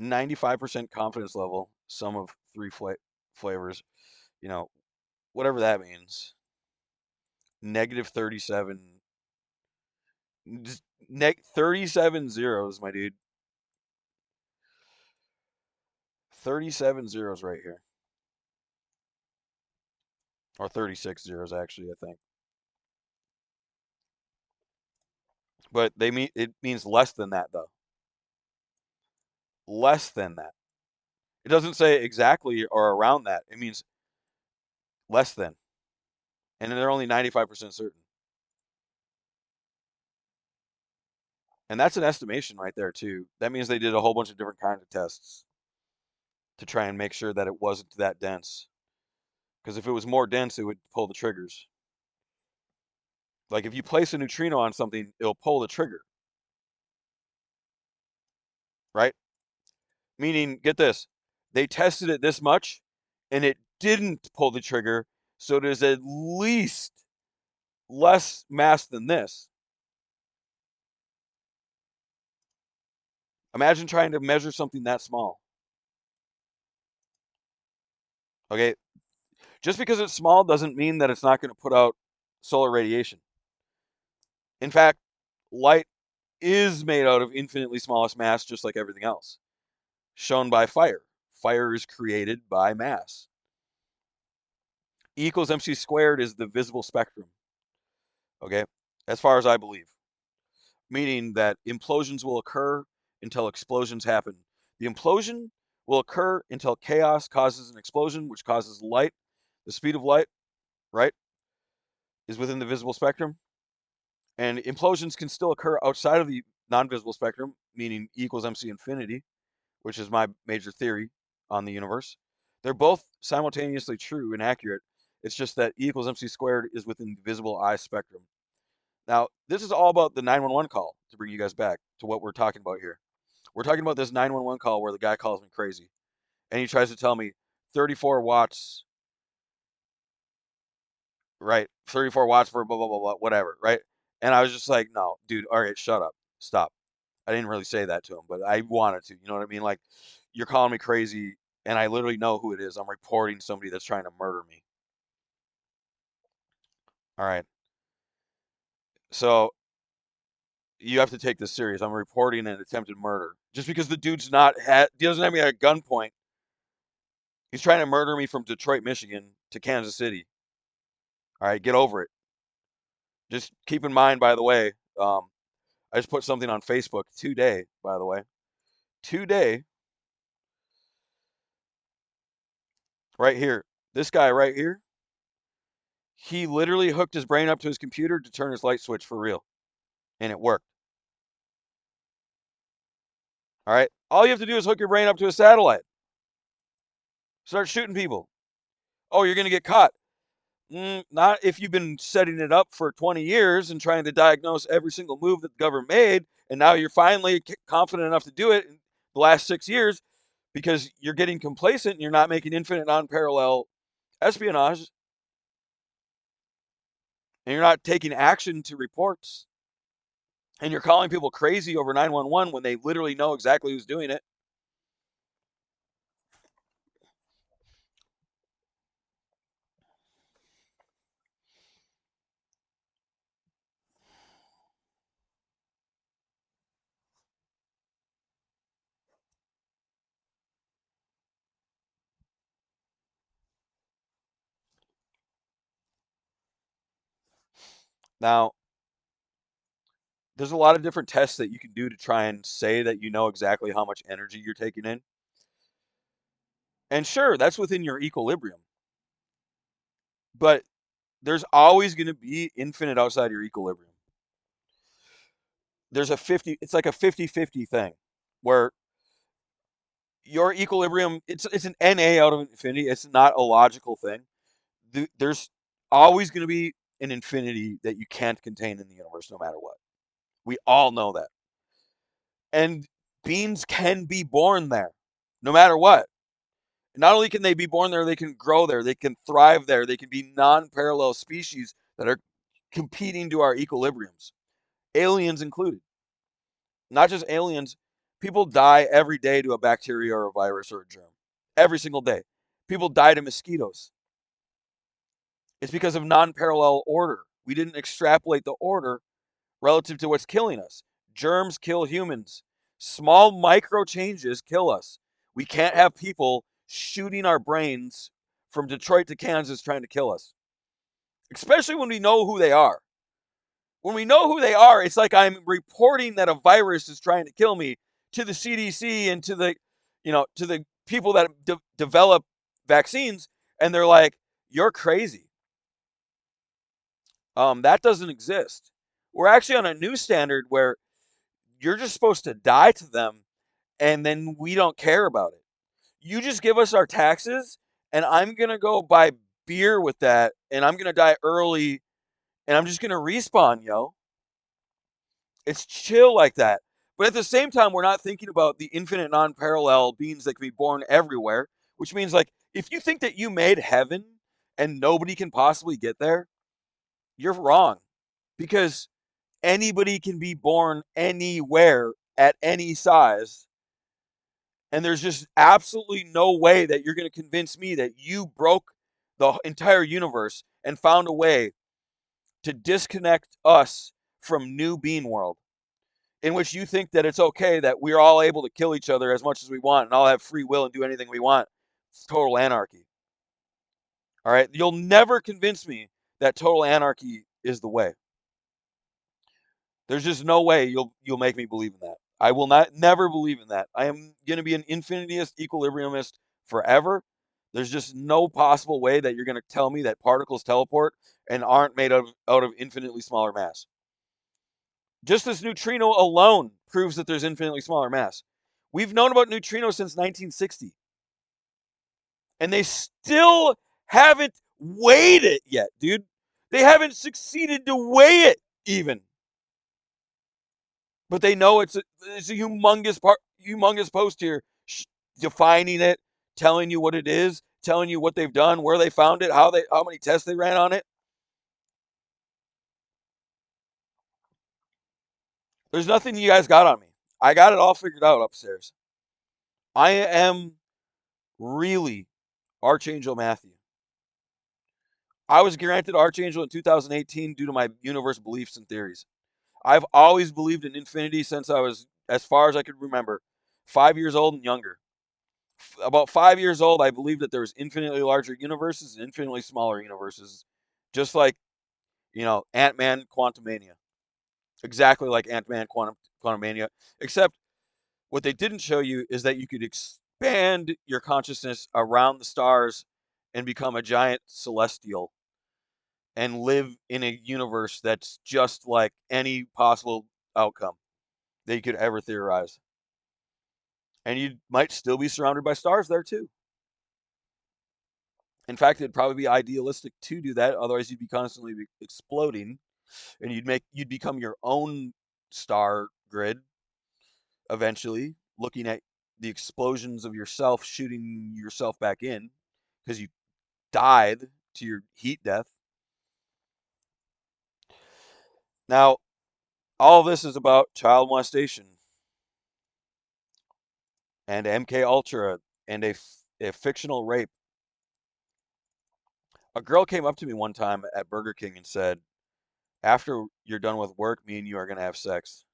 95% confidence level, sum of three flavors, you know, whatever that means. Negative 37, 37 zeros, my dude. 37 zeros right here. Or 36 zeros, actually, I think. But it means less than that, though. Less than that. It doesn't say exactly or around that. It means less than. And they're only 95% certain. And that's an estimation right there, too. That means they did a whole bunch of different kinds of tests to try and make sure that it wasn't that dense. Because if it was more dense, it would pull the triggers. Like if you place a neutrino on something, it'll pull the trigger, right? Meaning, get this, they tested it this much and it didn't pull the trigger, so it is at least less mass than this. Imagine trying to measure something that small. Okay, just because it's small doesn't mean that it's not going to put out solar radiation. In fact, light is made out of infinitely smallest mass, just like everything else, shown by fire. Fire is created by mass. E equals mc squared is the visible spectrum, okay? As far as I believe, meaning that implosions will occur until explosions happen. The implosion will occur until chaos causes an explosion, which causes light. The speed of light, right, is within the visible spectrum. And implosions can still occur outside of the non-visible spectrum, meaning E equals mc infinity, which is my major theory on the universe. They're both simultaneously true and accurate. It's just that E equals mc squared is within the visible eye spectrum. Now, this is all about the 911 call, to bring you guys back to what we're talking about here. We're talking about this 911 call where the guy calls me crazy and he tries to tell me 34 watts, right? 34 watts for blah, blah, blah, blah, whatever, right? And I was just like, no, dude, all right, shut up. Stop. I didn't really say that to him, but I wanted to. You know what I mean? Like, you're calling me crazy, and I literally know who it is. I'm reporting somebody that's trying to murder me. All right. So you have to take this serious. I'm reporting an attempted murder. Just because the dude's not he doesn't have me at gunpoint. He's trying to murder me from Detroit, Michigan to Kansas City. All right, get over it. Just keep in mind, by the way, I just put something on Facebook today, by the way. Today, right here. This guy right here, he literally hooked his brain up to his computer to turn his light switch for real. And it worked. All right. All you have to do is hook your brain up to a satellite. Start shooting people. Oh, you're going to get caught. Not if you've been setting it up for 20 years and trying to diagnose every single move that the government made, and now you're finally confident enough to do it in the last 6 years because you're getting complacent and you're not making infinite non-parallel espionage and you're not taking action to reports and you're calling people crazy over 911 when they literally know exactly who's doing it. Now, there's a lot of different tests that you can do to try and say that you know exactly how much energy you're taking in. And sure, that's within your equilibrium. But there's always going to be infinite outside your equilibrium. There's a 50, it's like a 50-50 thing where your equilibrium, it's an NA out of infinity. It's not a logical thing. There's always going to be an infinity that you can't contain in the universe no matter what. We all know that. And beings can be born there no matter what. Not only can they be born there, they can grow there, they can thrive there, they can be non-parallel species that are competing to our equilibriums, aliens included. Not just aliens, people die every day to a bacteria or a virus or a germ. Every single day. People die to mosquitoes. It's because of non-parallel order. We didn't extrapolate the order relative to what's killing us. Germs kill humans. Small micro changes kill us. We can't have people shooting our brains from Detroit to Kansas trying to kill us, especially when we know who they are. When we know who they are, it's like I'm reporting that a virus is trying to kill me to the CDC and to the, to the people that develop vaccines, and they're like, "You're crazy." That doesn't exist. We're actually on a new standard where you're just supposed to die to them, and then we don't care about it. You just give us our taxes, and I'm gonna go buy beer with that, and I'm gonna die early, and I'm just gonna respawn, yo. It's chill like that. But at the same time, we're not thinking about the infinite non-parallel beings that can be born everywhere, which means like if you think that you made heaven and nobody can possibly get there, you're wrong. Because anybody can be born anywhere at any size. And there's just absolutely no way that you're going to convince me that you broke the entire universe and found a way to disconnect us from New Bean World, in which you think that it's okay that we're all able to kill each other as much as we want and all have free will and do anything we want. It's total anarchy. All right? You'll never convince me that total anarchy is the way. There's just no way you'll make me believe in that. I will not never believe in that. I am going to be an infiniteist equilibriumist forever. There's just no possible way that you're going to tell me that particles teleport and aren't made out of infinitely smaller mass. Just this neutrino alone proves that there's infinitely smaller mass. We've known about neutrinos since 1960, and they still haven't weighed it yet, dude. They haven't succeeded to weigh it even. But they know it's a humongous post here, defining it, telling you what it is, telling you what they've done, where they found it, how many tests they ran on it. There's nothing you guys got on me. I got it all figured out upstairs. I am really Archangel Matthew. I was granted Archangel in 2018 due to my universe beliefs and theories. I've always believed in infinity since I was as far as I could remember, 5 years old and younger. About 5 years old, I believed that there was infinitely larger universes and infinitely smaller universes, just like Ant-Man Quantumania, exactly like Ant-Man Quantumania. Except what they didn't show you is that you could expand your consciousness around the stars and become a giant celestial and live in a universe that's just like any possible outcome that you could ever theorize. And you might still be surrounded by stars there too. In fact, it'd probably be idealistic to do that. Otherwise, you'd be constantly exploding, and you'd become your own star grid eventually, looking at the explosions of yourself shooting yourself back in because you died to your heat death. Now, all of this is about child molestation and MK Ultra and a fictional rape. A girl came up to me one time at Burger King and said, "After you're done with work, me and you are gonna have sex."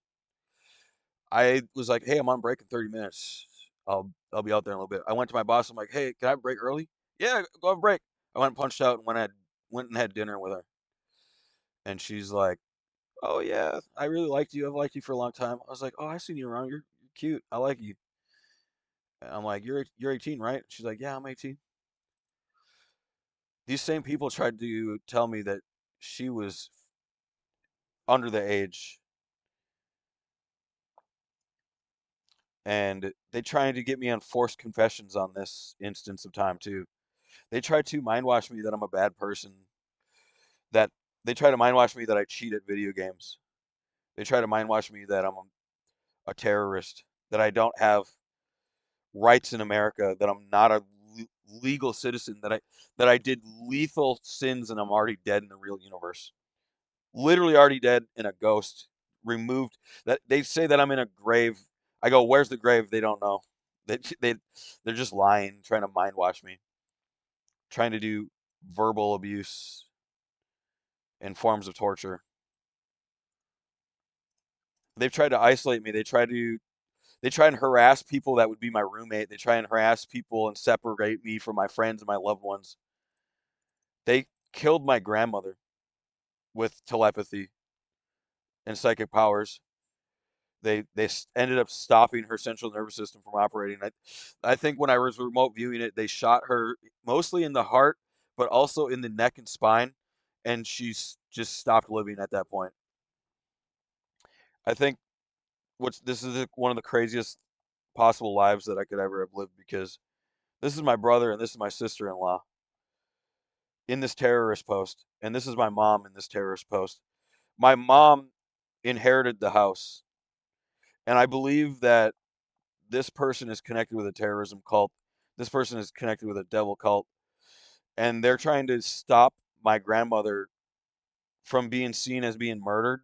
I was like, "Hey, I'm on break in 30 minutes. I'll be out there in a little bit." I went to my boss. I'm like, "Hey, can I have a break early?" "Yeah, go have a break." I went and punched out and went and had dinner with her. And she's like, "Oh yeah, I really liked you. I've liked you for a long time." I was like, "Oh, I've seen you around. You're cute. I like you." And I'm like, "You're 18, right?" She's like, "Yeah, I'm 18." These same people tried to tell me that she was under the age, and they tried to get me on forced confessions on this instance of time too. They tried to mind wash me that I'm a bad person. That they try to mind wash me that I cheat at video games. They try to mind wash me that I'm a terrorist. That I don't have rights in America. That I'm not a legal citizen. That I did lethal sins and I'm already dead in the real universe. Literally already dead in a ghost. Removed. That they say that I'm in a grave. I go, "Where's the grave?" They don't know. They they're just lying, trying to mind wash me, trying to do verbal abuse and forms of torture. They've tried to isolate me. They try and harass people that would be my roommate. They try and harass people and separate me from my friends and my loved ones. They killed my grandmother with telepathy and psychic powers. They ended up stopping her central nervous system from operating. I think when I was remote viewing it, they shot her mostly in the heart, but also in the neck and spine, and she's just stopped living at that point. I think what's this is one of the craziest possible lives that I could ever have lived because this is my brother and this is my sister-in-law in this terrorist post, and this is my mom in this terrorist post. My mom inherited the house, and I believe that this person is connected with a terrorism cult. This person is connected with a devil cult, and they're trying to stop my grandmother from being seen as being murdered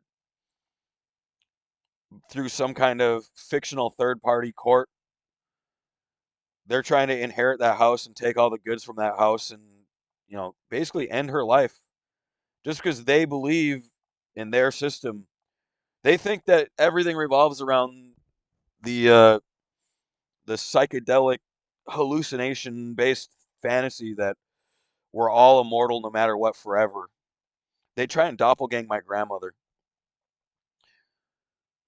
through some kind of fictional third-party court. They're trying to inherit that house and take all the goods from that house and basically end her life just because they believe in their system They think that everything revolves around the the psychedelic hallucination based fantasy that we're all immortal no matter what forever. They try and doppelgang my grandmother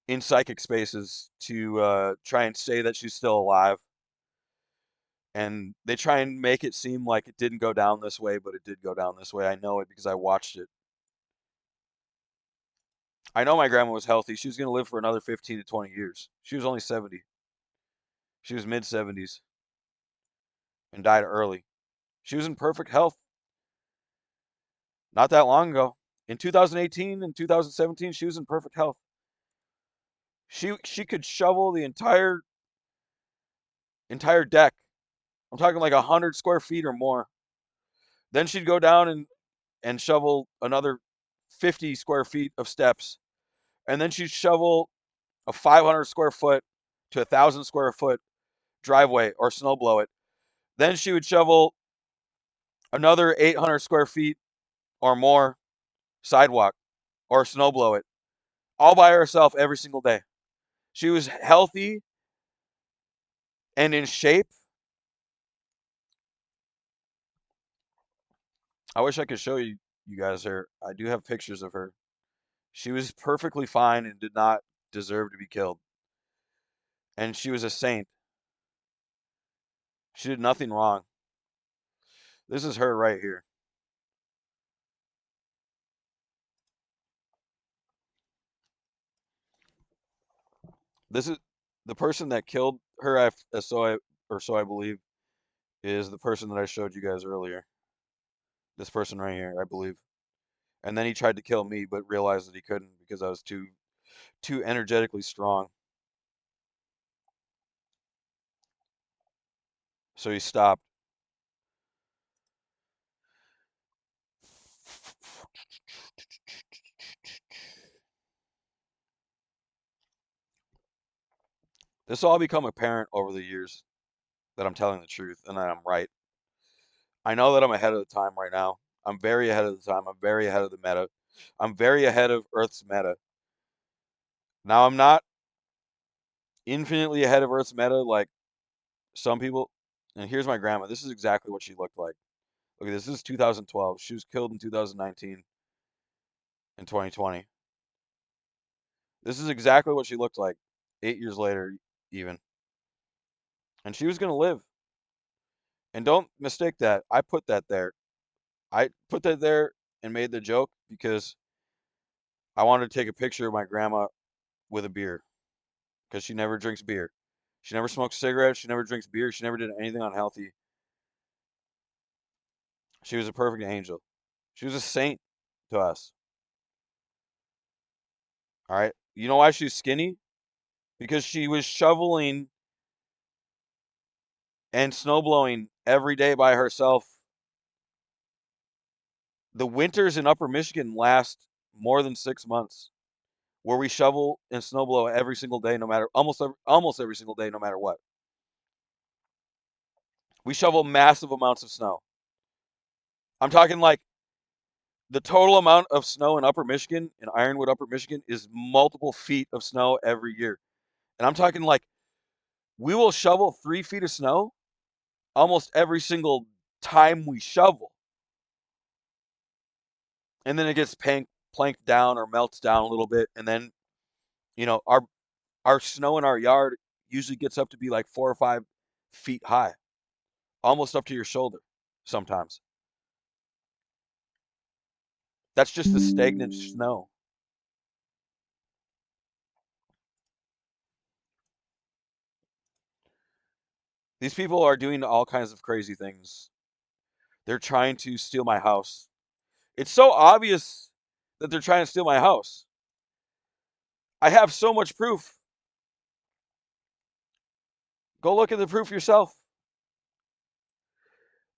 in psychic spaces to try and say that she's still alive. And they try and make it seem like it didn't go down this way, but it did go down this way. I know it because I watched it. I know my grandma was healthy. She was going to live for another 15 to 20 years. She was only 70. She was mid 70s and died early. She was in perfect health not that long ago. In 2018 and 2017, she was in perfect health. She could shovel the entire deck. I'm talking like 100 square feet or more. Then she'd go down and shovel another 50 square feet of steps. And then she'd shovel a 500 square foot to 1,000 square foot driveway or snow blow it. Then she would shovel another 800 square feet or more sidewalk or snow blow it all by herself every single day. She was healthy and in shape. I wish I could show you guys her. I do have pictures of her. She was perfectly fine and did not deserve to be killed. And she was a saint. She did nothing wrong. This is her right here. This is the person that killed her. So I believe, is the person that I showed you guys earlier. This person right here, I believe. And then he tried to kill me, but realized that he couldn't because I was too energetically strong. So he stopped. This all become apparent over the years that I'm telling the truth and that I'm right. I know that I'm ahead of the time right now. I'm very ahead of the time. I'm very ahead of the meta. I'm very ahead of Earth's meta. Now I'm not infinitely ahead of Earth's meta like some people. And here's my grandma. This is exactly what she looked like. Look at this. This is 2012. She was killed in 2019 and 2020. This is exactly what she looked like 8 years later, even. And she was going to live. And don't mistake that. I put that there. I put that there and made the joke because I wanted to take a picture of my grandma with a beer because she never drinks beer. She never smokes cigarettes. She never drinks beer. She never did anything unhealthy. She was a perfect angel. She was a saint to us. All right. You know why she's skinny? Because she was shoveling and snowblowing every day by herself. The winters in Upper Michigan last more than 6 months, where we shovel and snowblow every single day, no matter almost every single day, no matter what. We shovel massive amounts of snow. I'm talking like the total amount of snow in Upper Michigan, in Ironwood, Upper Michigan, is multiple feet of snow every year. And I'm talking like we will shovel 3 feet of snow almost every single time we shovel. And then it gets planked down or melts down a little bit. And then, you know, our snow in our yard usually gets up to be like 4 or 5 feet high, almost up to your shoulder sometimes. That's just the stagnant snow. These people are doing all kinds of crazy things. They're trying to steal my house. It's so obvious that they're trying to steal my house. I have so much proof. Go look at the proof yourself.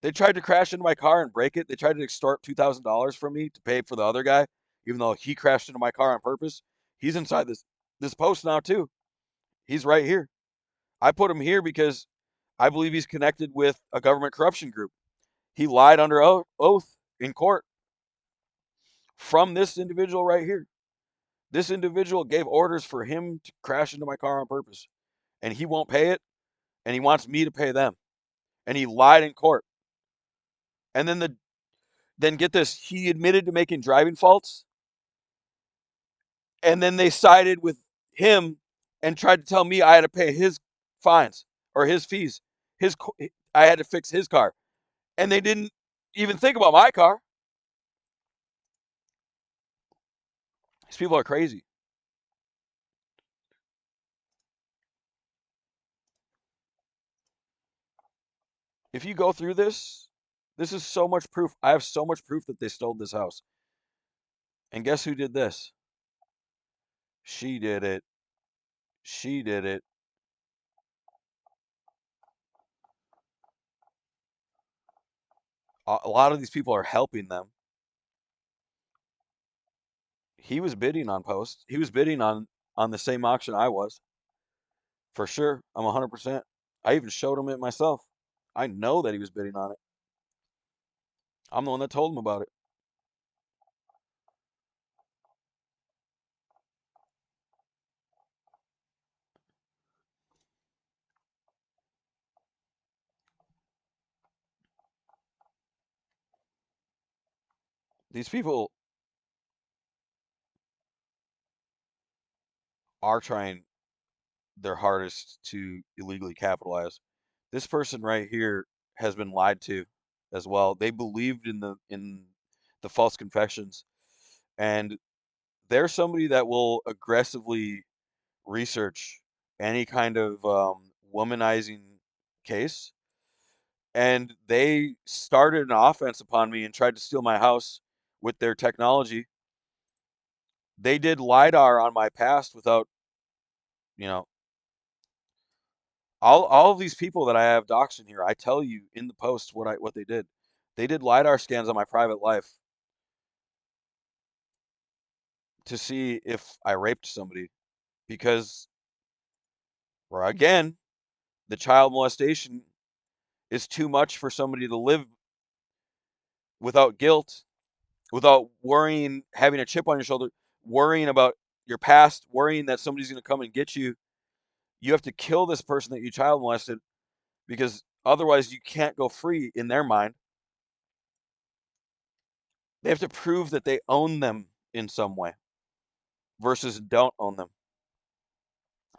They tried to crash into my car and break it. They tried to extort $2,000 from me to pay for the other guy, even though he crashed into my car on purpose. He's inside this post now too. He's right here. I put him here because I believe he's connected with a government corruption group. He lied under oath in court from this individual right here. This individual gave orders for him to crash into my car on purpose, and he won't pay it, and he wants me to pay them, and he lied in court. And then get this, he admitted to making driving faults, and then they sided with him and tried to tell me I had to pay his fines or his fees. His I had to fix his car, and they didn't even think about my car. These people are crazy. If you go through this, this is so much proof. I have so much proof that they stole this house. And guess who did this? She did it. She did it. A lot of these people are helping them. He was bidding on posts. He was bidding on the same auction I was. For sure. I'm 100%. I even showed him it myself. I know that he was bidding on it. I'm the one that told him about it. These people are trying their hardest to illegally capitalize. This person right here has been lied to as well. They believed in the false confessions, and they're somebody that will aggressively research any kind of womanizing case. And they started an offense upon me and tried to steal my house with their technology. They did LiDAR on my past without, you know, all of these people that I have doxed in here. I tell you in the post what they did. They did LiDAR scans on my private life to see if I raped somebody because, or again, the child molestation is too much for somebody to live without guilt, without worrying, having a chip on your shoulder, worrying about your past, worrying that somebody's going to come and get you. You have to kill this person that you child molested because otherwise you can't go free in their mind. They have to prove that they own them in some way versus don't own them.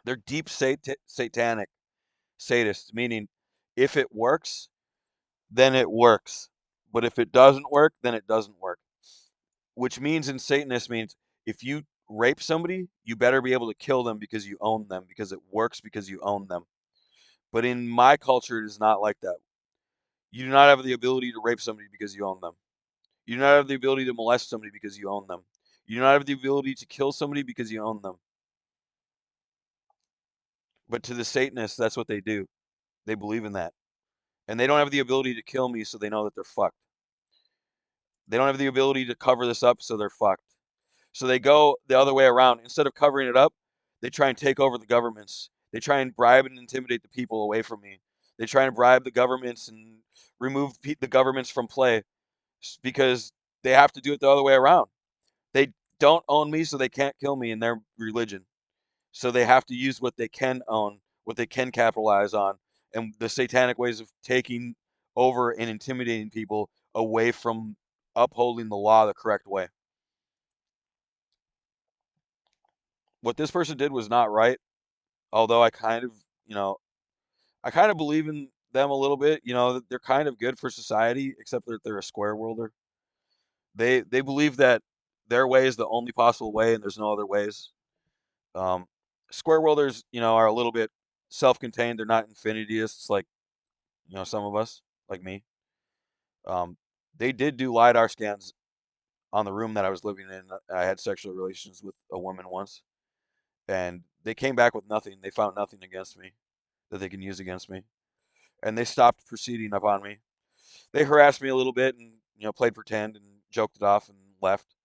They're deep satanic sadists, meaning if it works, then it works. But if it doesn't work, then it doesn't work. Which means in Satanist means if you rape somebody, you better be able to kill them because you own them, because it works because you own them. But in my culture, it is not like that. You do not have the ability to rape somebody because you own them. You do not have the ability to molest somebody because you own them. You do not have the ability to kill somebody because you own them. But to the Satanists, that's what they do. They believe in that. And they don't have the ability to kill me, so they know that they're fucked. They don't have the ability to cover this up, so they're fucked. So they go the other way around. Instead of covering it up, they try and take over the governments. They try and bribe and intimidate the people away from me. They try and bribe the governments and remove the governments from play because they have to do it the other way around. They don't own me, so they can't kill me in their religion. So they have to use what they can own, what they can capitalize on, and the satanic ways of taking over and intimidating people away from upholding the law the correct way. What this person did was not right, although you know, I kind of believe in them a little bit. They're kind of good for society, except that they're a square worlder. They believe that their way is the only possible way, and there's no other ways. Um, Square worlders, are a little bit self-contained. They're not infinityists like some of us, like me. Um, they did do LiDAR scans on the room that I was living in. I had sexual relations with a woman once, and they came back with nothing. They found nothing against me that they can use against me, and they stopped proceeding upon me. They harassed me a little bit and played pretend and joked it off and left.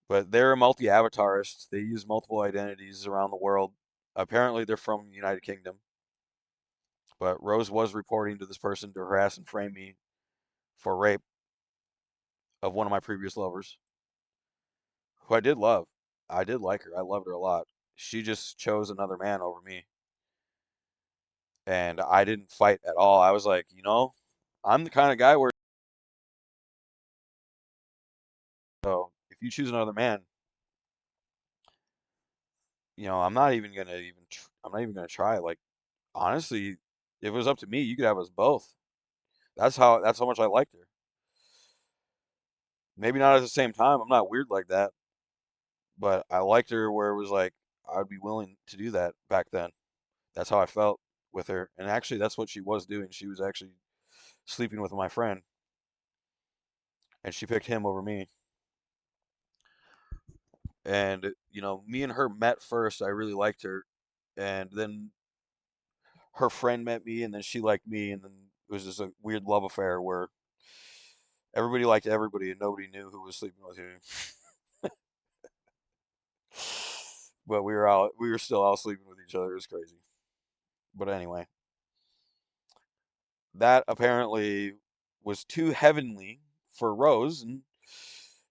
But they're multi-avatarists. They use multiple identities around the world. Apparently, they're from the United Kingdom. But Rose was reporting to this person to harass and frame me for rape of one of my previous lovers, who I did love. I did like her. I loved her a lot. She just chose another man over me, and I didn't fight at all. I was like, I'm the kind of guy where so if you choose another man, I'm not even gonna try. Like honestly, if it was up to me, you could have us both. That's how much I liked her. Maybe not at the same time. I'm not weird like that, but I liked her where it was like I'd be willing to do that back then. That's how I felt with her. And actually, that's what she was doing. She was actually sleeping with my friend, and she picked him over me. And, me and her met first. I really liked her. And then her friend met me, and then she liked me. And then it was just a weird love affair where everybody liked everybody and nobody knew who was sleeping with who. But we were still all sleeping with each other. It was crazy. But anyway, that apparently was too heavenly for Rose, and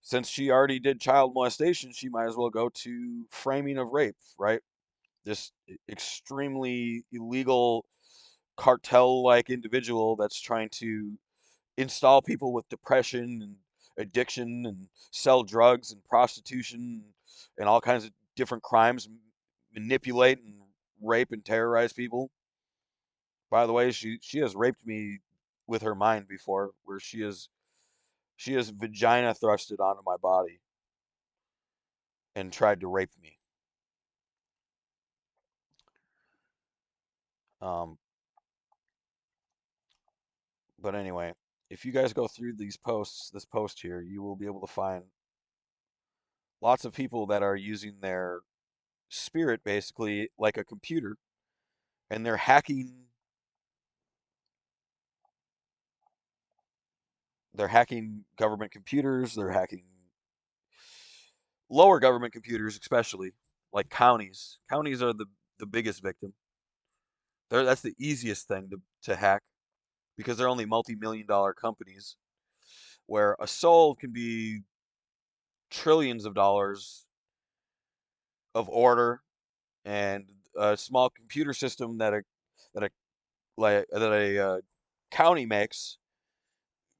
since she already did child molestation, she might as well go to framing of rape, right? This extremely illegal cartel-like individual that's trying to install people with depression and addiction and sell drugs and prostitution and all kinds of different crimes, manipulate and rape and terrorize people. By the way, she has raped me with her mind before, where she has vagina thrusted onto my body and tried to rape me. Um, but anyway, if you guys go through this post here, you will be able to find lots of people that are using their spirit basically like a computer, and they're hacking government computers, they're hacking lower government computers, especially like counties. Counties are the biggest victim. That's the easiest thing to hack because they're only multi-million dollar companies where a soul can be trillions of dollars of order, and a small computer system that a county makes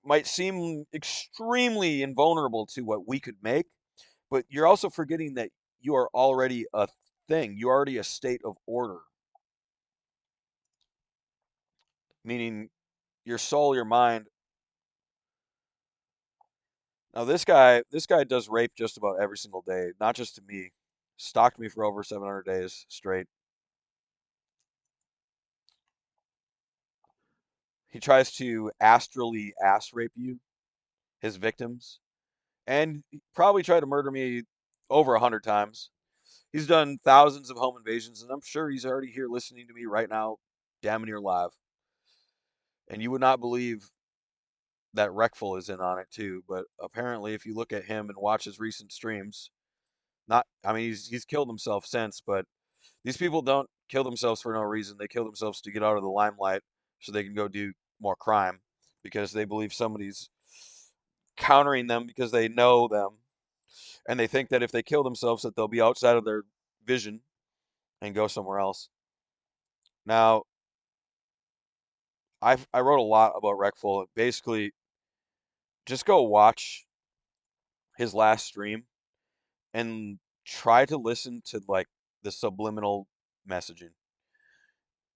might seem extremely invulnerable to what we could make, but you're also forgetting that you are already a thing. You're already a state of order, meaning your soul, your mind. Now this guy does rape just about every single day, not just to me. Stalked me for over 700 days straight. He tries to astrally ass rape you, his victims, and he probably tried to murder me over 100 times. He's done thousands of home invasions, and I'm sure he's already here listening to me right now, damn near live. And you would not believe that Reckful is in on it too. But apparently, if you look at him and watch his recent streams, not, I mean, he's killed himself since, but these people don't kill themselves for no reason. They kill themselves to get out of the limelight so they can go do more crime because they believe somebody's countering them because they know them, and they think that if they kill themselves that they'll be outside of their vision and go somewhere else. Now, I wrote a lot about Reckful. Basically, just go watch his last stream and try to listen to like the subliminal messaging.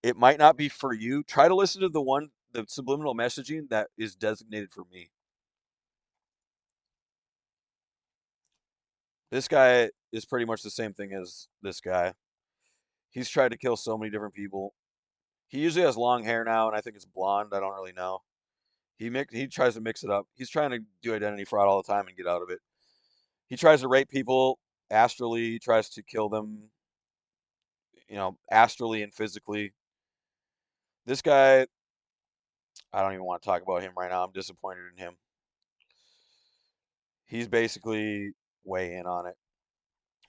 It might not be for you. Try to listen to the subliminal messaging that is designated for me. This guy is pretty much the same thing as this guy. He's tried to kill so many different people. He usually has long hair now, and I think it's blonde. I don't really know. He tries to mix it up. He's trying to do identity fraud all the time and get out of it. He tries to rape people astrally. He tries to kill them, astrally and physically. This guy, I don't even want to talk about him right now. I'm disappointed in him. He's basically way in on it.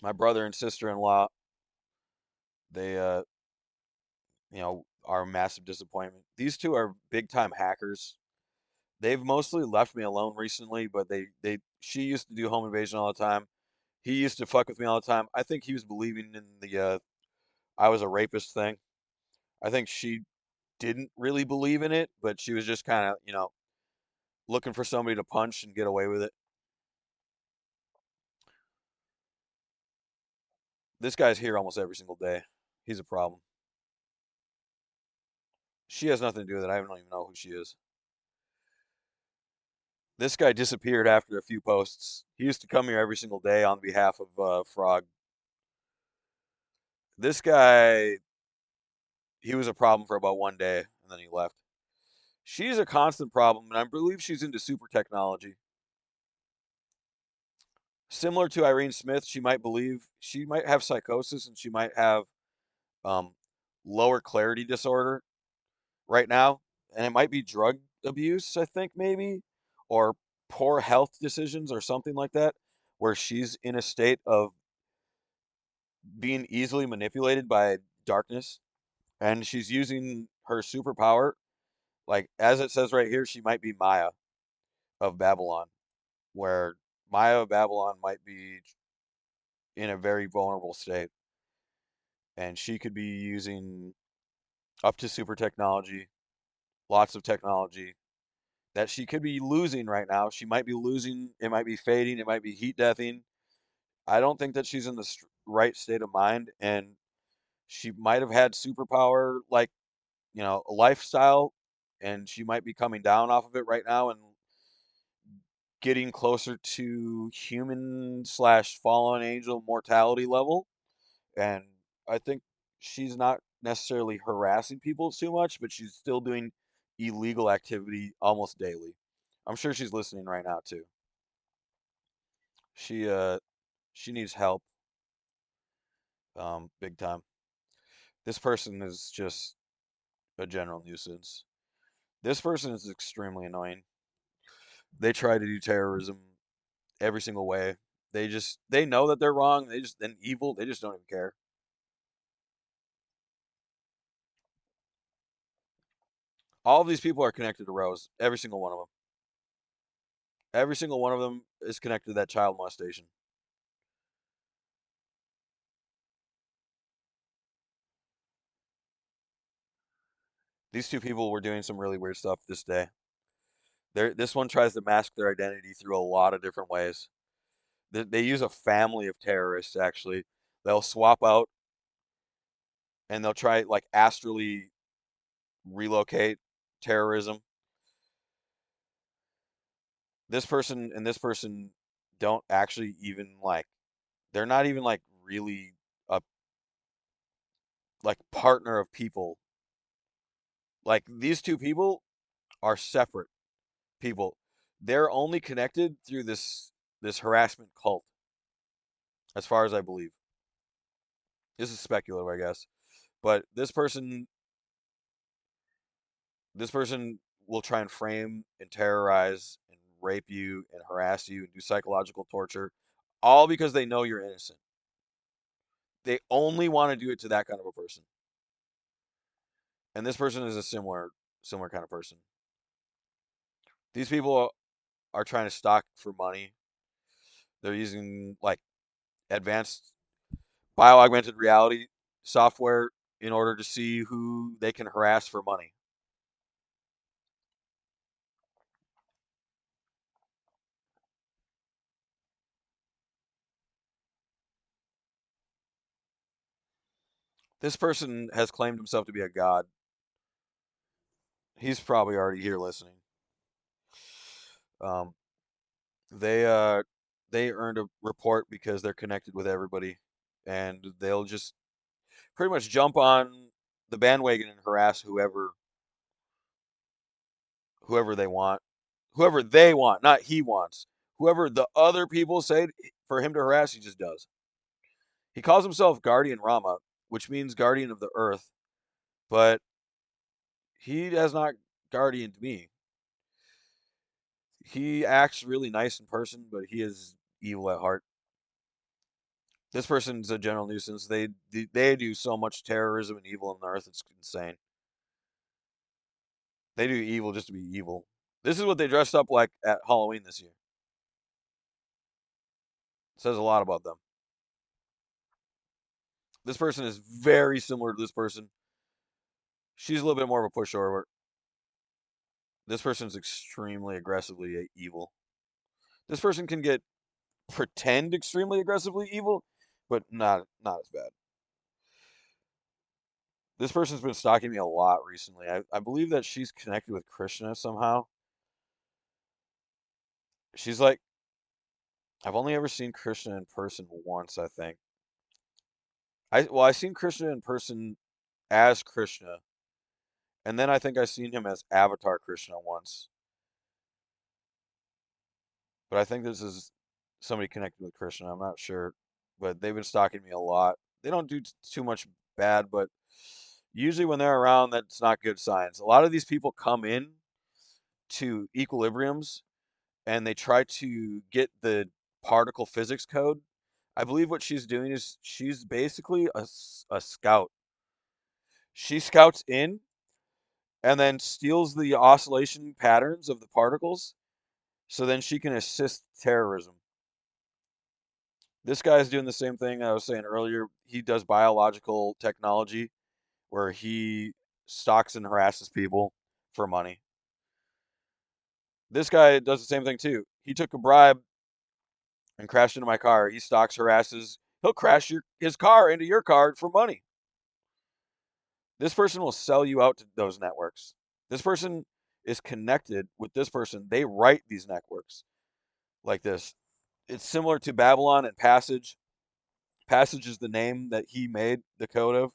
My brother and sister-in-law, they are a massive disappointment. These two are big time hackers. They've mostly left me alone recently, but she used to do home invasion all the time. He used to fuck with me all the time. I think he was believing in the I was a rapist thing. I think she didn't really believe in it, but she was just kind of, looking for somebody to punch and get away with it. This guy's here almost every single day. He's a problem. She has nothing to do with it. I don't even know who she is. This guy disappeared after a few posts. He used to come here every single day on behalf of Frog. This guy, he was a problem for about one day, and then he left. She's a constant problem, and I believe she's into super technology. Similar to Irene Smith, she might have psychosis and she might have um, lower clarity disorder right now, and it might be drug abuse, I think maybe, or poor health decisions or something like that, where she's in a state of being easily manipulated by darkness, and she's using her superpower. Like as it says right here, she might be Maya of Babylon, where Maya of Babylon might be in a very vulnerable state, and she could be using up to super technology, lots of technology that she could be losing right now. She might be losing, it might be fading, it might be heat deathing. I don't think that she's in the right state of mind, and she might have had superpower like, a lifestyle, and she might be coming down off of it right now and getting closer to human slash fallen angel mortality level. And I think she's not necessarily harassing people too much, but she's still doing illegal activity almost daily. I'm sure she's listening right now too. She uh she needs help, big time. This person is just a general nuisance. This person is extremely annoying. They try to do terrorism every single way. They know that they're wrong. And evil. They just don't even care. All of these people are connected to Rose. Every single one of them. Every single one of them is connected to that child molestation. These two people were doing some really weird stuff this day. This one tries to mask their identity through a lot of different ways. They use a family of terrorists, actually. They'll swap out and they'll try, like, astrally relocate terrorism. This person don't actually even, like, they're not even, like, really a, like, partner of people. Like, these two people are separate people. They're only connected through this harassment cult, as far as I believe. This is speculative, I guess. But this person will try and frame and terrorize and rape you and harass you and do psychological torture, all because they know you're innocent. They only want to do it to that kind of a person. And this person is a similar kind of person. These people are trying to stock for money. They're using, like, advanced bio augmented reality software in order to see who they can harass for money. This person has claimed himself to be a god. He's probably already here listening. Um, they uh they earned a report because they're connected with everybody, and they'll just pretty much jump on the bandwagon and harass whoever they want, not he wants. Whoever the other people say for him to harass, he just does. He calls himself Guardian Rama, which means guardian of the earth, but he has not guardianed me. He acts really nice in person, but he is evil at heart. This person's a general nuisance. They do so much terrorism and evil on the earth. It's insane. They do evil just to be evil. This is what they dressed up like at Halloween this year. Says a lot about them. This person is very similar to this person. She's a little bit more of a pushover. This person's extremely aggressively evil. This person can get pretend extremely aggressively evil, but not as bad. This person's been stalking me a lot recently. I believe that she's connected with Krishna somehow. She's like, I've only ever seen Krishna in person once, I think. I seen Krishna in person as Krishna, and then I think I seen him as Avatar Krishna once. But I think this is somebody connected with Krishna. I'm not sure, but they've been stalking me a lot. They don't do too much bad, but usually when they're around, that's not good signs. A lot of these people come in to equilibriums and they try to get the particle physics code. I believe what she's doing is she's basically a scout. She scouts in and then steals the oscillation patterns of the particles so then she can assist terrorism. This guy is doing the same thing I was saying earlier. He does biological technology where he stalks and harasses people for money. This guy does the same thing too. He took a bribe and crashed into my car. He stalks, harasses. He'll crash his car into your car for money. This person will sell you out to those networks. This person is connected with this person. They write these networks like this. It's similar to Babylon and Passage. Passage is the name that he made the code of.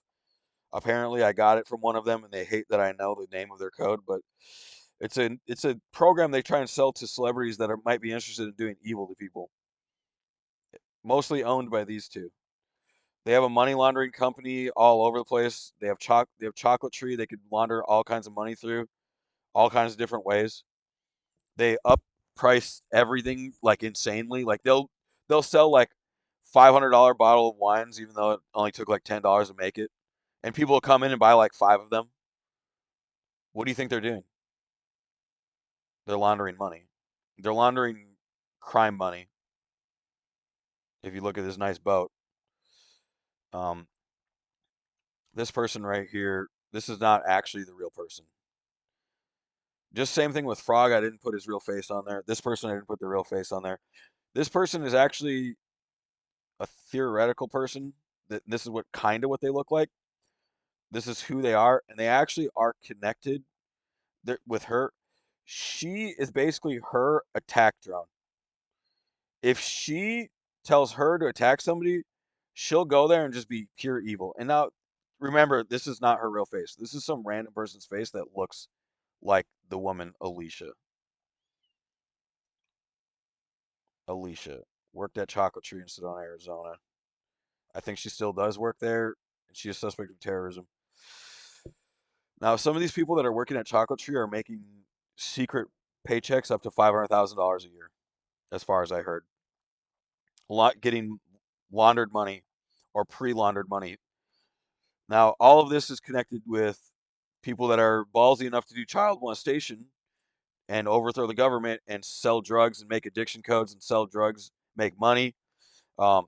Apparently, I got it from one of them, and they hate that I know the name of their code. But it's a program they try and sell to celebrities that might be interested in doing evil to people. Mostly owned by these two. They have a money laundering company all over the place. They have Chocolate Tree. They could launder all kinds of money through all kinds of different ways. They up price everything like insanely. Like they'll sell like $500 bottle of wines even though it only took like $10 to make it, and people will come in and buy like five of them. What do you think they're doing? They're laundering money. They're laundering crime money. If you look at this nice boat, um, this person right here, this is not actually the real person. Just same thing with Frog. I didn't put his real face on there. This person, I didn't put the real face on there. This person is actually a theoretical person. That this is what they look like. This is who they are, and they actually are connected with her. She is basically her attack drone. If she tells her to attack somebody, she'll go there and just be pure evil. And now, remember, this is not her real face. This is some random person's face that looks like the woman Alicia. Alicia worked at Chocolate Tree in Sedona, Arizona. I think she still does work there, and she is suspect of terrorism. Now, some of these people that are working at Chocolate Tree are making secret paychecks up to $500,000 a year, as far as I heard. A lot getting laundered money or pre-laundered money. Now, all of this is connected with people that are ballsy enough to do child molestation and overthrow the government and sell drugs and make addiction codes and sell drugs, make money, um,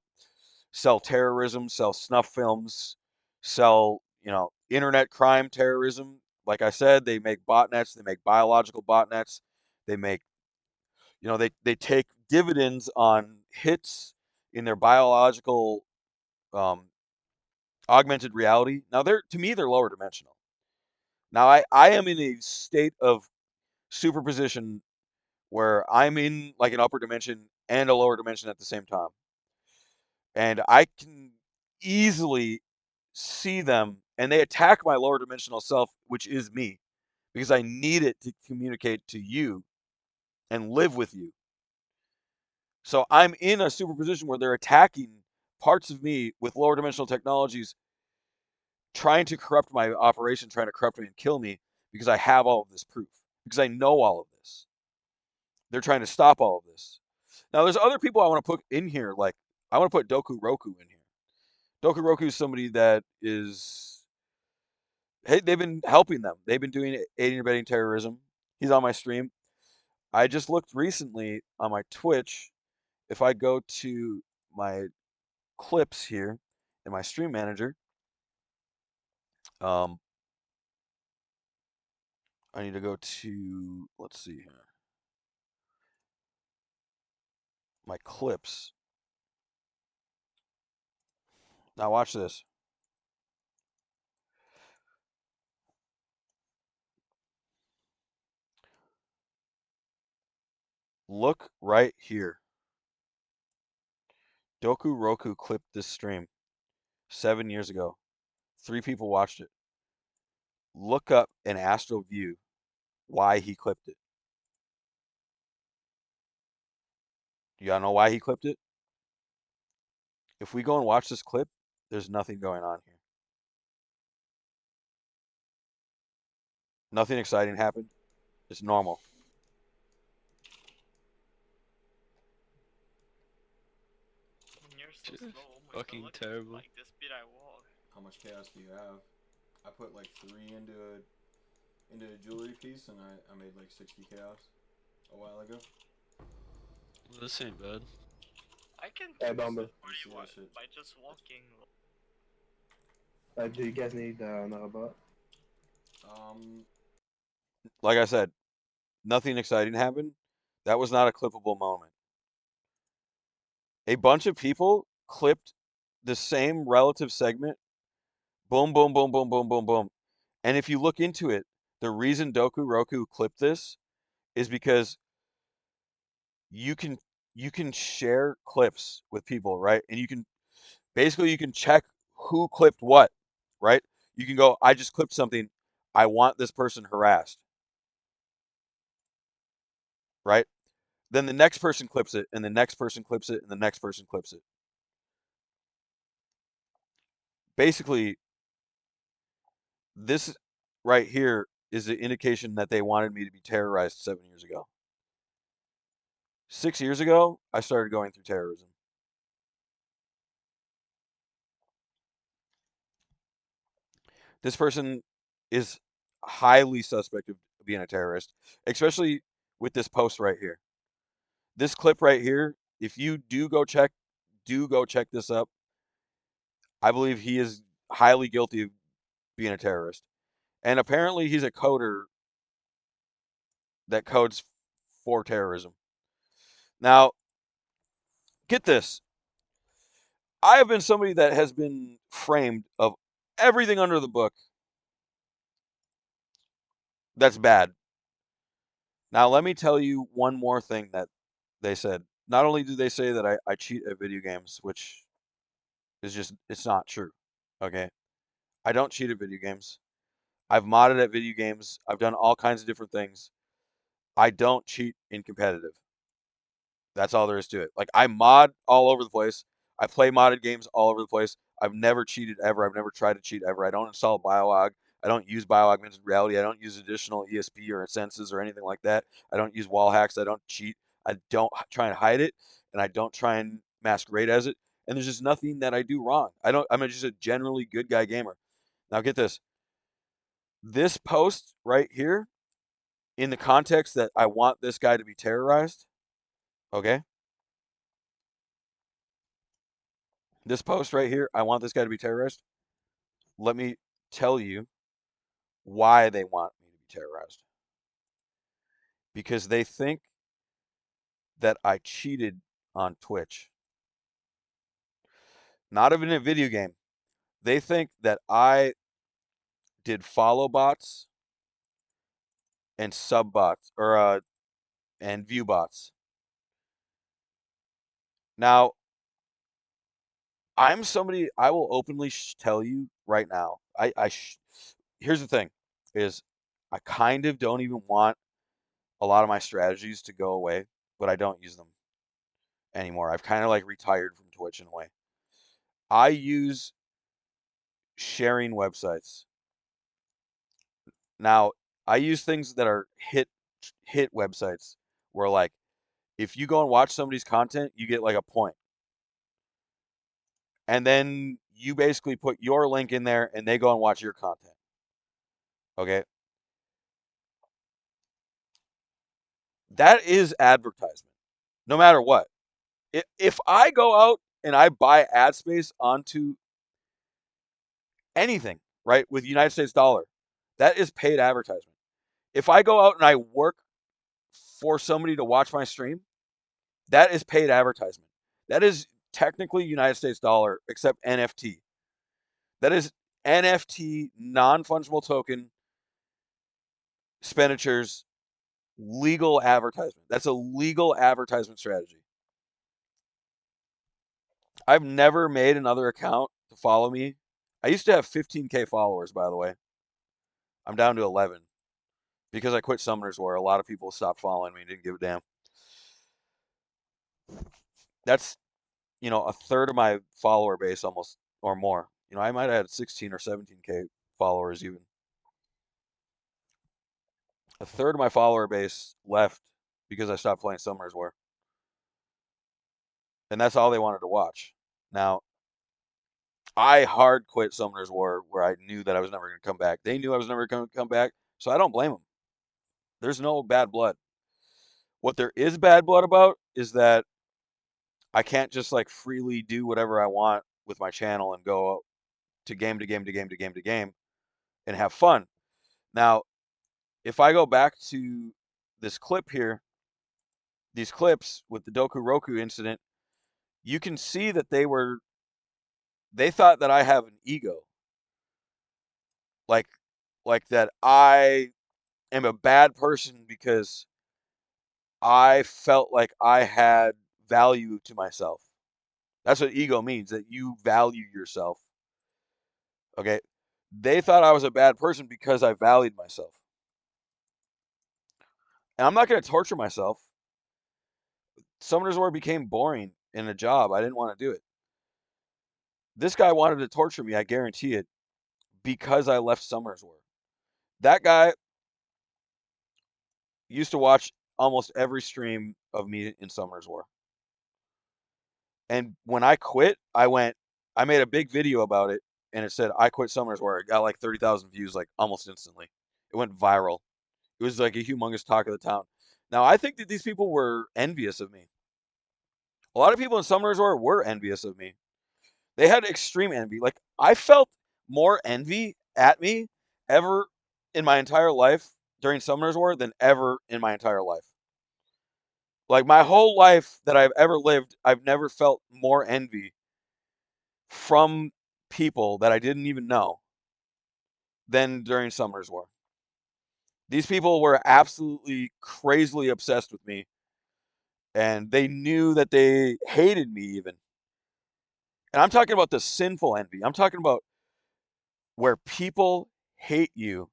sell terrorism, sell snuff films, sell, internet crime terrorism. Like I said, they make botnets, they make biological botnets, they make, they take dividends on hits in their biological um, augmented reality. Now to me they're lower dimensional. Now I am in a state of superposition where I'm in like an upper dimension and a lower dimension at the same time. And I can easily see them and they attack my lower dimensional self, which is me, because I need it to communicate to you and live with you. So I'm in a superposition where they're attacking parts of me with lower dimensional technologies, trying to corrupt my operation, trying to corrupt me and kill me because I have all of this proof, because I know all of this. They're trying to stop all of this. Now, there's other people I want to put in here, like I want to put Doku Roku in here. Doku Roku is somebody that is, hey, they've been helping them. They've been doing aiding and abetting terrorism. He's on my stream. I just looked recently on my Twitch. If I go to my clips here in my stream manager. I need to go to, let's see here, my clips. Now watch this. Look right here. Doku Roku clipped this stream 7 years ago. 3 people watched it. Look up in Astro View why he clipped it. Y'all know why he clipped it? If we go and watch this clip, there's nothing going on here. Nothing exciting happened. It's normal. You're so Just slow. Oh my fucking God, look at terrible. like the speed I walk. How much chaos do you have? I put like 3 into a jewelry piece, and I made like 60 chaos a while ago. Well, this ain't bad. I can Hey, do Bomber. this by just walking. Do you guys need another bot? Like I said, nothing exciting happened. That was not a clippable moment. A bunch of people clipped the same relative segment. Boom, boom, boom, boom, boom, boom, boom. And if you look into it, the reason Doku Roku clipped this is because you can share clips with people, right? And you can basically check who clipped what, right? You can go, I just clipped something. I want this person harassed, right? Then the next person clips it, and the next person clips it, and the next person clips it. Basically, this right here is the indication that they wanted me to be terrorized 7 years ago. 6 years ago, I started going through terrorism. This person is highly suspect of being a terrorist, especially with this post right here. This clip right here, if you do go check this up. I believe he is highly guilty of being a terrorist. And apparently he's a coder that codes for terrorism. Now, get this. I have been somebody that has been framed of everything under the book that's bad. Now, let me tell you one more thing that they said. Not only do they say that I cheat at video games, which is just, it's not true. Okay? I don't cheat at video games. I've modded at video games. I've done all kinds of different things. I don't cheat in competitive. That's all there is to it. Like, I mod all over the place. I play modded games all over the place. I've never cheated ever. I've never tried to cheat ever. I don't install BioAug. I don't use BioAugmented reality. I don't use additional ESP or senses or anything like that. I don't use wall hacks. I don't cheat. I don't try and hide it, and I don't try and masquerade as it. And there's just nothing that I do wrong. I'm just a generally good guy gamer. Now get this. This post right here, in the context that I want this guy to be terrorized, okay? This post right here, I want this guy to be terrorized. Let me tell you why they want me to be terrorized. Because they think that I cheated on Twitch. Not even a video game. They think that I did follow bots and sub bots or and view bots. Now, I'm somebody I will openly tell you right now. Here's the thing is I kind of don't even want a lot of my strategies to go away, but I don't use them anymore. I've kind of like retired from Twitch in a way. I use sharing websites. Now, I use things that are hit websites where like if you go and watch somebody's content, you get like a point. And then you basically put your link in there and they go and watch your content. Okay? That is advertisement. No matter what. If I go out and I buy ad space onto anything, right, with United States dollar, that is paid advertisement. If I go out and I work for somebody to watch my stream, that is paid advertisement. That is technically United States dollar, except NFT. That is NFT, non-fungible token expenditures, legal advertisement. That's a legal advertisement strategy. I've never made another account to follow me. I used to have 15K followers, by the way. I'm down to 11 because I quit Summoners War. A lot of people stopped following me and didn't give a damn. That's, a third of my follower base almost, or more. I might have had 16 or 17K followers even. A third of my follower base left because I stopped playing Summoners War. And that's all they wanted to watch. Now, I hard quit Summoners War where I knew that I was never going to come back. They knew I was never going to come back, so I don't blame them. There's no bad blood. What there is bad blood about is that I can't just like freely do whatever I want with my channel and go to game to game to game to game to game and have fun. Now, if I go back to this clip here, these clips with the Doku Roku incident, you can see that they thought that I have an ego. Like that I am a bad person because I felt like I had value to myself. That's what ego means, that you value yourself. Okay? They thought I was a bad person because I valued myself. And I'm not going to torture myself. Summoners War became boring in a job. I didn't want to do it. This guy wanted to torture me, I guarantee it, because I left Summoners War. That guy used to watch almost every stream of me in Summoners War. And when I quit, I made a big video about it, and it said, I quit Summoners War. It got like 30,000 views, like almost instantly. It went viral. It was like a humongous talk of the town. Now, I think that these people were envious of me. A lot of people in Summoners War were envious of me. They had extreme envy. Like, I felt more envy at me ever in my entire life during Summoners War than ever in my entire life. Like, my whole life that I've ever lived, I've never felt more envy from people that I didn't even know than during Summoners War. These people were absolutely crazily obsessed with me, and they knew that they hated me even. And I'm talking about the sinful envy. I'm talking about where people hate you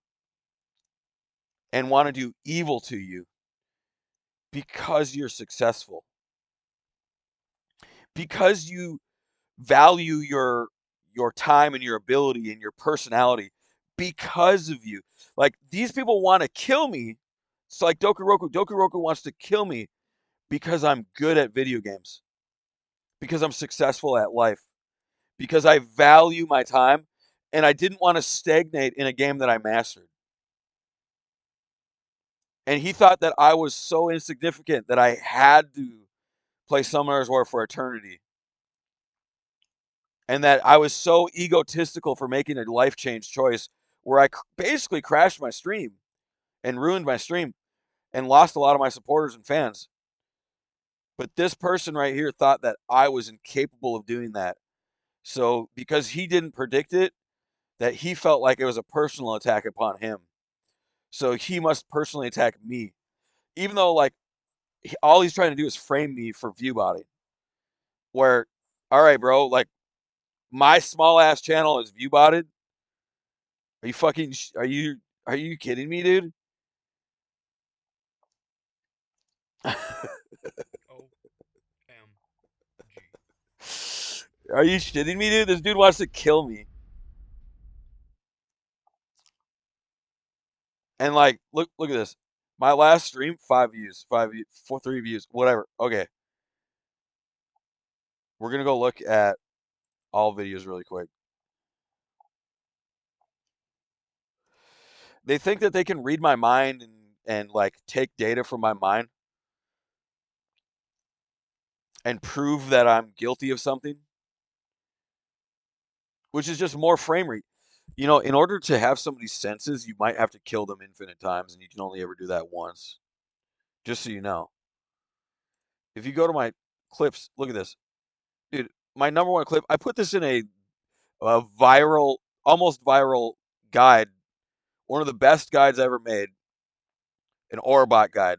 and want to do evil to you because you're successful, because you value your time and your ability and your personality because of you. Like, these people want to kill me. It's like Doku Roku. Doku Roku wants to kill me because I'm good at video games, because I'm successful at life, because I value my time, and I didn't want to stagnate in a game that I mastered. And he thought that I was so insignificant that I had to play Summoners War for eternity. And that I was so egotistical for making a life change choice where I basically crashed my stream and ruined my stream and lost a lot of my supporters and fans. But this person right here thought that I was incapable of doing that. So because he didn't predict it, that he felt like it was a personal attack upon him. So he must personally attack me. Even though, like, all he's trying to do is frame me for view body. Where, all right, bro, like, my small ass channel is view botted. Are you fucking? Are you kidding me, dude? Are you shitting me, dude? This dude wants to kill me. And like, look at this. My last stream, 5 views, 3 views, whatever. Okay, we're gonna go look at all videos really quick. They think that they can read my mind and like take data from my mind. and prove that I'm guilty of something, which is just more frame rate. You know, in order to have somebody's senses, you might have to kill them infinite times, and you can only ever do that once. Just so you know. If you go to my clips, look at this. Dude, my number one clip, I put this in a viral, almost viral guide, one of the best guides I ever made, an Orbot guide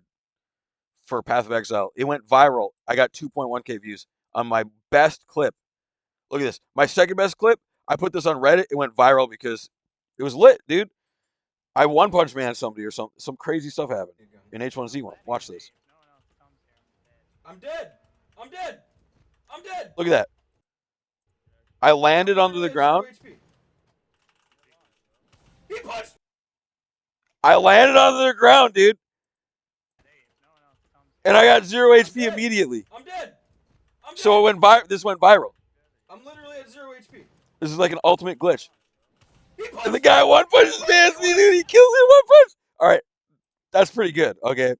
for Path of Exile. It went viral. I got 2.1K views on my best clip. Look at this. My second best clip, I put this on Reddit. It went viral because it was lit, dude. I one punch man somebody or some crazy stuff happened in H1Z1. Watch this. I'm dead. I'm dead. I'm dead. Look at that. I landed I'm onto the literally at 0 ground. HP. He punched. I landed onto the ground, dude. And I got 0 HP dead. immediately. I'm dead. I'm So dead. it went this went viral. I'm literally at 0 HP. This is like an ultimate glitch. He punched And the guy me. one punches man immediately. He kills me in one punch. All right. That's pretty good. Okay.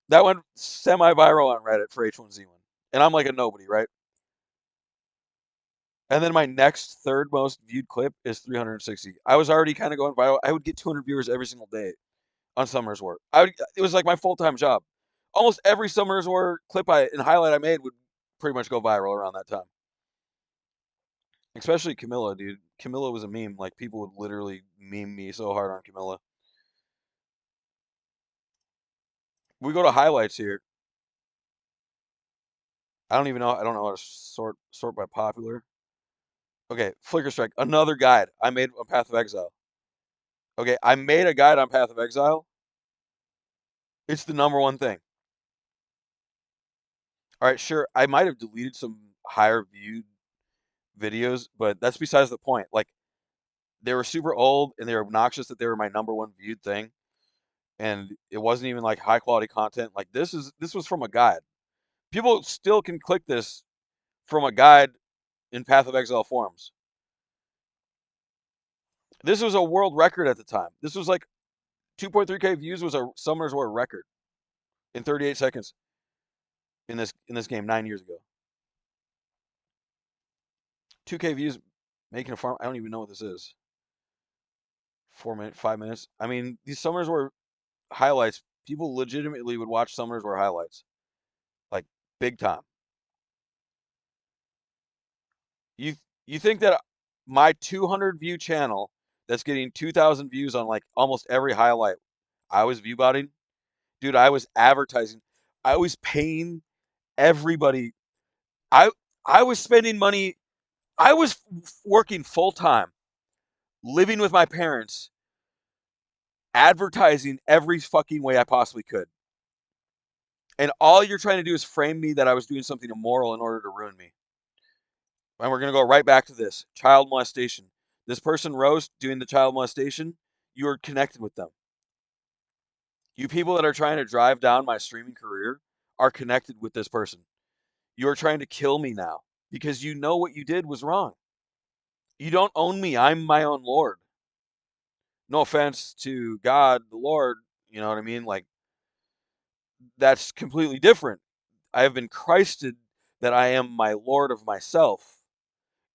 That went semi-viral on Reddit for H1Z1. And I'm like a nobody, right? And then my next third most viewed clip is 360. I was already kind of going viral. I would get 200 viewers every single day on Summoners War. It was like my full-time job. Almost every Summoners War clip and highlight I made would pretty much go viral around that time. Especially Camilla, dude. Camilla was a meme. Like, people would literally meme me so hard on Camilla. We go to highlights here. I don't know how to sort by popular. Okay, Flicker Strike, another guide I made on Path of Exile. Okay, I made a guide on Path of Exile. It's the number one thing. All right, sure, I might have deleted some higher viewed videos, but that's besides the point. Like, they were super old and they were obnoxious that they were my number one viewed thing, and it wasn't even like high quality content. Like, this was from a guide. People still can click this from a guide in Path of Exile forums. This was a world record at the time. This was like 2.3K views was a Summoners War record in 38 seconds in this game 9 years ago. 2K views making a farm. I don't even know what this is. 4 minutes, 5 minutes. I mean, these Summoners War highlights. People legitimately would watch Summoners War highlights, like big time. You think that my 200 view channel that's getting 2,000 views on like almost every highlight, I was view botting? Dude, I was advertising. I was paying everybody. I I was spending money. I was working full time, living with my parents, advertising every fucking way I possibly could. And all you're trying to do is frame me that I was doing something immoral in order to ruin me. And we're going to go right back to this child molestation. This person, Rose, doing the child molestation, you are connected with them. You people that are trying to drive down my streaming career are connected with this person. You are trying to kill me now because you know what you did was wrong. You don't own me. I'm my own Lord. No offense to God, the Lord, you know what I mean? Like, that's completely different. I have been Christed that I am my Lord of myself,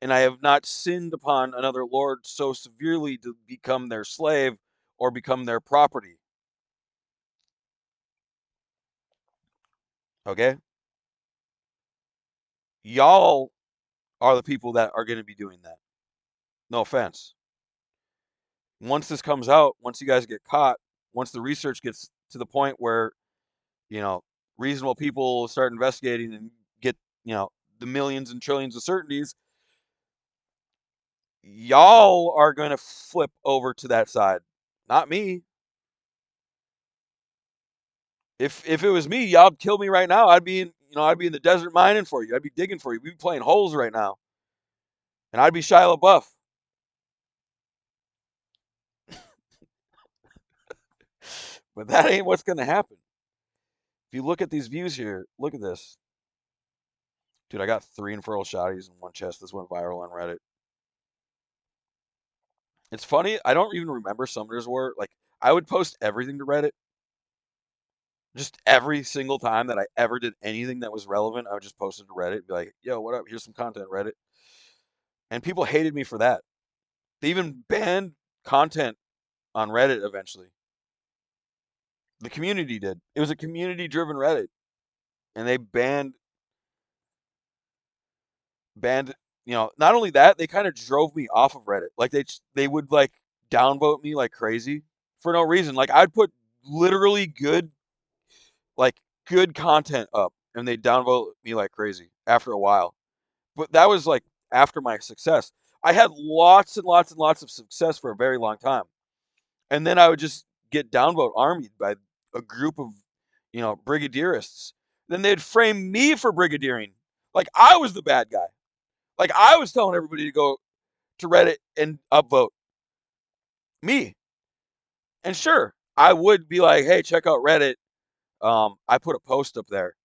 and I have not sinned upon another Lord so severely to become their slave or become their property. Okay? Y'all are the people that are going to be doing that. No offense. Once this comes out, once you guys get caught, once the research gets to the point where, you know, reasonable people start investigating and get, the millions and trillions of certainties, y'all are going to flip over to that side. Not me. If it was me, y'all'd kill me right now. I'd be in the desert mining for you. I'd be digging for you. We'd be playing holes right now. And I'd be Shia LaBeouf. But that ain't what's going to happen. If you look at these views here, look at this. Dude, I got 3 infernal shotties in one chest. This went viral on Reddit. It's funny. I don't even remember Summoners War. Like, I would post everything to Reddit. Just every single time that I ever did anything that was relevant, I would just post it to Reddit and be like, yo, what up? Here's some content, Reddit. And people hated me for that. They even banned content on Reddit eventually. The community did. It was a community driven Reddit. And they banned, not only that, they kind of drove me off of Reddit. Like they would like downvote me like crazy for no reason. Like I'd put literally like good content up and they downvote me like crazy after a while. But that was like after my success. I had lots and lots and lots of success for a very long time. And then I would just get downvote armied by a group of, brigadierists. Then they'd frame me for brigadiering. Like I was the bad guy. Like I was telling everybody to go to Reddit and upvote me. And sure, I would be like, hey, check out Reddit. I put a post up there.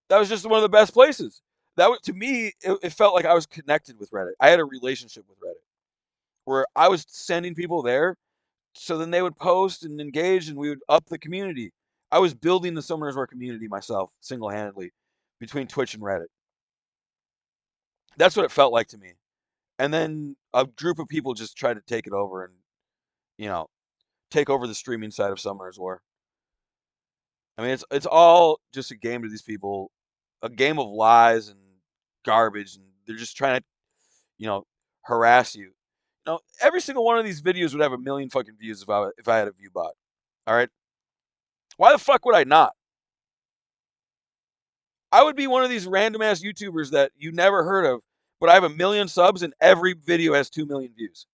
That was just one of the best places. That was, to me, it felt like I was connected with Reddit. I had a relationship with Reddit where I was sending people there, so then they would post and engage, and we would up the community. I was building the Summoners War community myself, single-handedly, between Twitch and Reddit. That's what it felt like to me. And then a group of people just tried to take it over and, you know, take over the streaming side of Summoners War. I mean, it's all just a game to these people, a game of lies and garbage, and they're just trying to, harass you. Every single one of these videos would have a million fucking views if I had a view bot. All right, why the fuck would I not? I would be one of these random ass YouTubers that you never heard of, but I have a million subs and every video has 2 million views.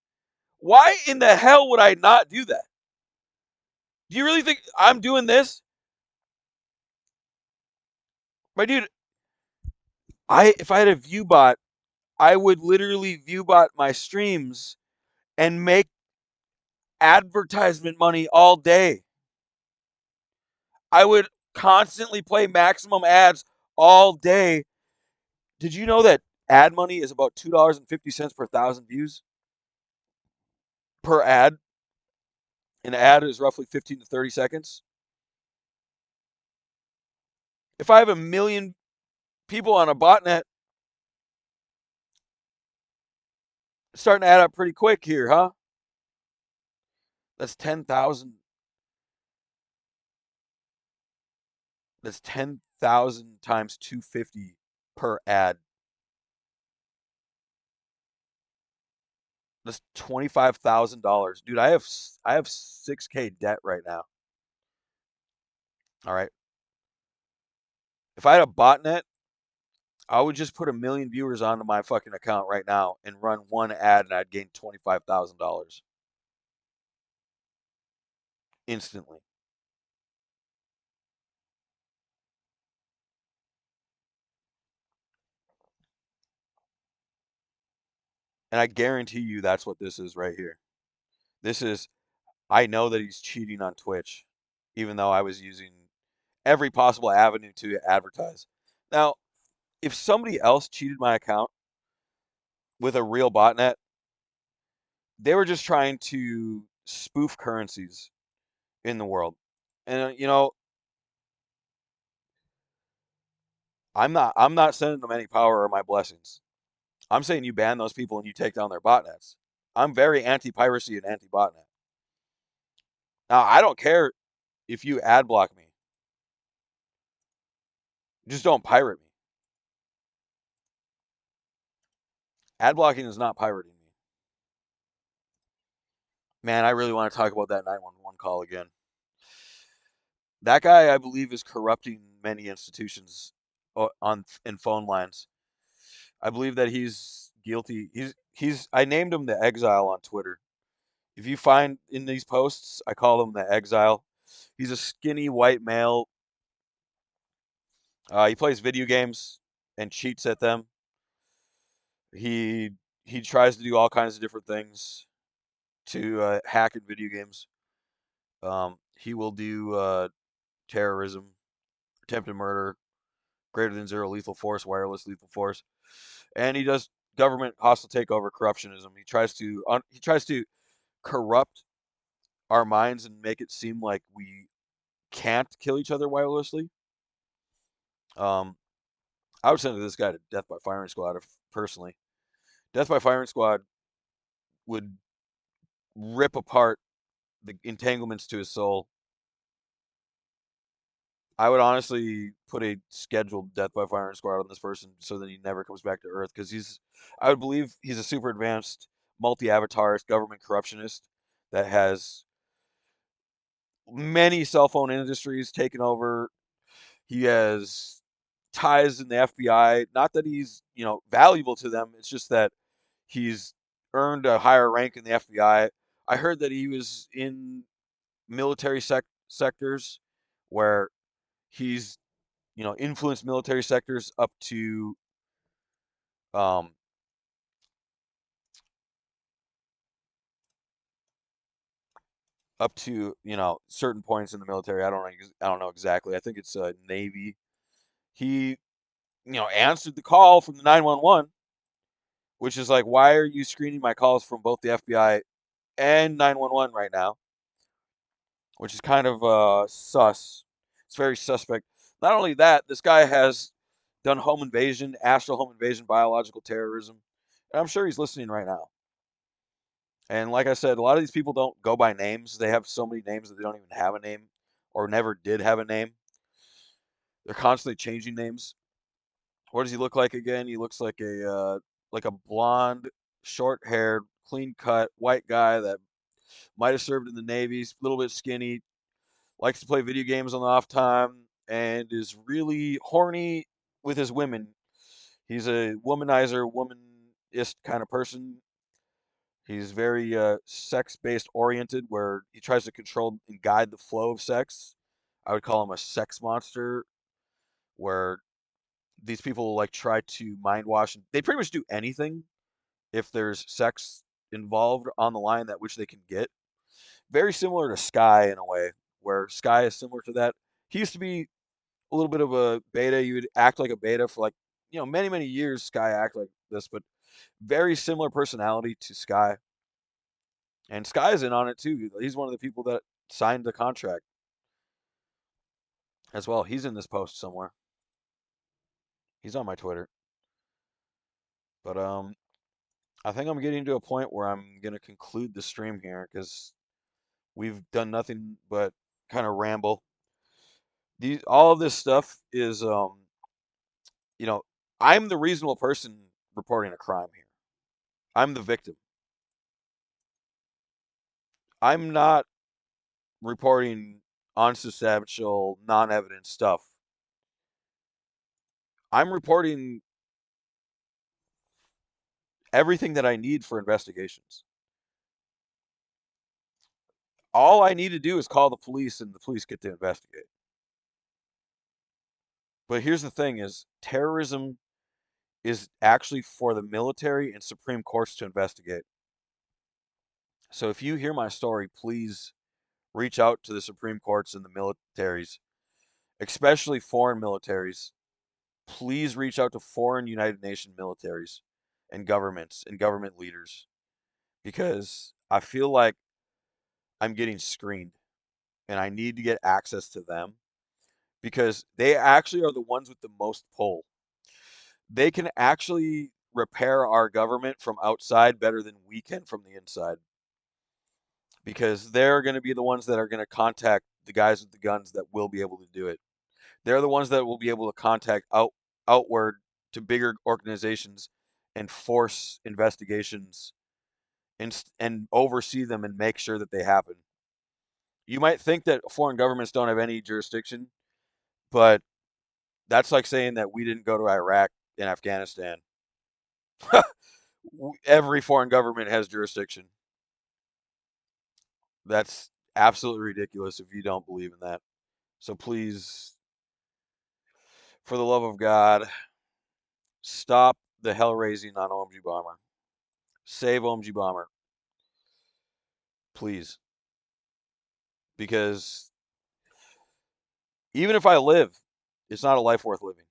Why in the hell would I not do that? Do you really think I'm doing this? My dude, if I had a view bot, I would literally view bot my streams and make advertisement money all day. I would constantly play maximum ads all day. Did you know that ad money is about $2.50 per 1,000 views per ad? An ad is roughly 15 to 30 seconds. If I have a million people on a botnet, it's starting to add up pretty quick here, huh? That's 10,000. That's 10,000 times 250 per ad. That's $25,000. Dude, I have 6K debt right now. All right. If I had a botnet, I would just put a million viewers onto my fucking account right now and run one ad and I'd gain $25,000 instantly. And I guarantee you that's what this is right here. This is, I know that he's cheating on Twitch, even though I was using every possible avenue to advertise. Now, if somebody else cheated my account with a real botnet, they were just trying to spoof currencies in the world. And I'm not sending them any power or my blessings. I'm saying you ban those people and you take down their botnets. I'm very anti-piracy and anti-botnet. Now, I don't care if you ad block me. Just don't pirate me. Ad blocking is not pirating me. Man, I really want to talk about that 911 call again. That guy, I believe, is corrupting many institutions in phone lines. I believe that he's guilty. I named him the Exile on Twitter. If you find in these posts, I call him the Exile. He's a skinny white male. He plays video games and cheats at them. He he tries to do all kinds of different things to hack in video games. He will do terrorism, attempted murder, greater than zero lethal force, wireless lethal force, and he does government hostile takeover, corruptionism. He tries to corrupt our minds and make it seem like we can't kill each other wirelessly. I would send this guy to death by firing squad if personally. Death by firing squad would rip apart the entanglements to his soul. I would honestly put a scheduled death by firing squad on this person so that he never comes back to Earth, because I would believe he's a super advanced multi-avatarist government corruptionist that has many cell phone industries taken over. He has ties in the FBI. Not that he's, valuable to them. It's just that he's earned a higher rank in the FBI. I heard that he was in military sectors where he's, influenced military sectors um, up to, certain points in the military. I don't know exactly. I think it's Navy. He, answered the call from the 911, which is like, why are you screening my calls from both the FBI and 911 right now? Which is kind of sus. It's very suspect. Not only that, this guy has done home invasion, astral home invasion, biological terrorism. And I'm sure he's listening right now. And like I said, a lot of these people don't go by names. They have so many names that they don't even have a name or never did have a name. They're constantly changing names. What does he look like again? He looks like a blonde, short-haired, clean-cut white guy that might have served in the Navy, a little bit skinny, likes to play video games on the off time, and is really horny with his women. He's a womanizer, womanist kind of person. He's very sex-based oriented, where he tries to control and guide the flow of sex. I would call him a sex monster, where these people like try to mind wash. They pretty much do anything if there's sex involved on the line that which they can get. Very similar to Sky in a way, where Sky is similar to that. He used to be a little bit of a beta. You would act like a beta for like, many, many years. Sky act like this, but very similar personality to Sky. And Sky's in on it too. He's one of the people that signed the contract as well. He's in this post somewhere. He's on my Twitter. But I think I'm getting to a point where I'm gonna conclude the stream here because we've done nothing but kind of ramble. All of this stuff is you know, I'm the reasonable person reporting a crime here. I'm the victim. I'm not reporting unsubstantial, non-evidence stuff. I'm reporting everything that I need for investigations. All I need to do is call the police and the police get to investigate. But here's the thing is terrorism is actually for the military and Supreme Courts to investigate. So if you hear my story, please reach out to the Supreme Courts and the militaries, especially foreign militaries. Please reach out to foreign United Nations militaries and governments and government leaders because I feel like I'm getting screened and I need to get access to them because they actually are the ones with the most pull. They can actually repair our government from outside better than we can from the inside because they're going to be the ones that are going to contact the guys with the guns that will be able to do it. They're the ones that will be able to contact outward to bigger organizations and force investigations and oversee them and make sure that they happen. You might think that foreign governments don't have any jurisdiction, but that's like saying that we didn't go to Iraq and Afghanistan. Every foreign government has jurisdiction. That's absolutely ridiculous if you don't believe in that. So please, for the love of God, stop the hell raising on Omgbomber. Save Omgbomber. Please. Because even if I live, it's not a life worth living.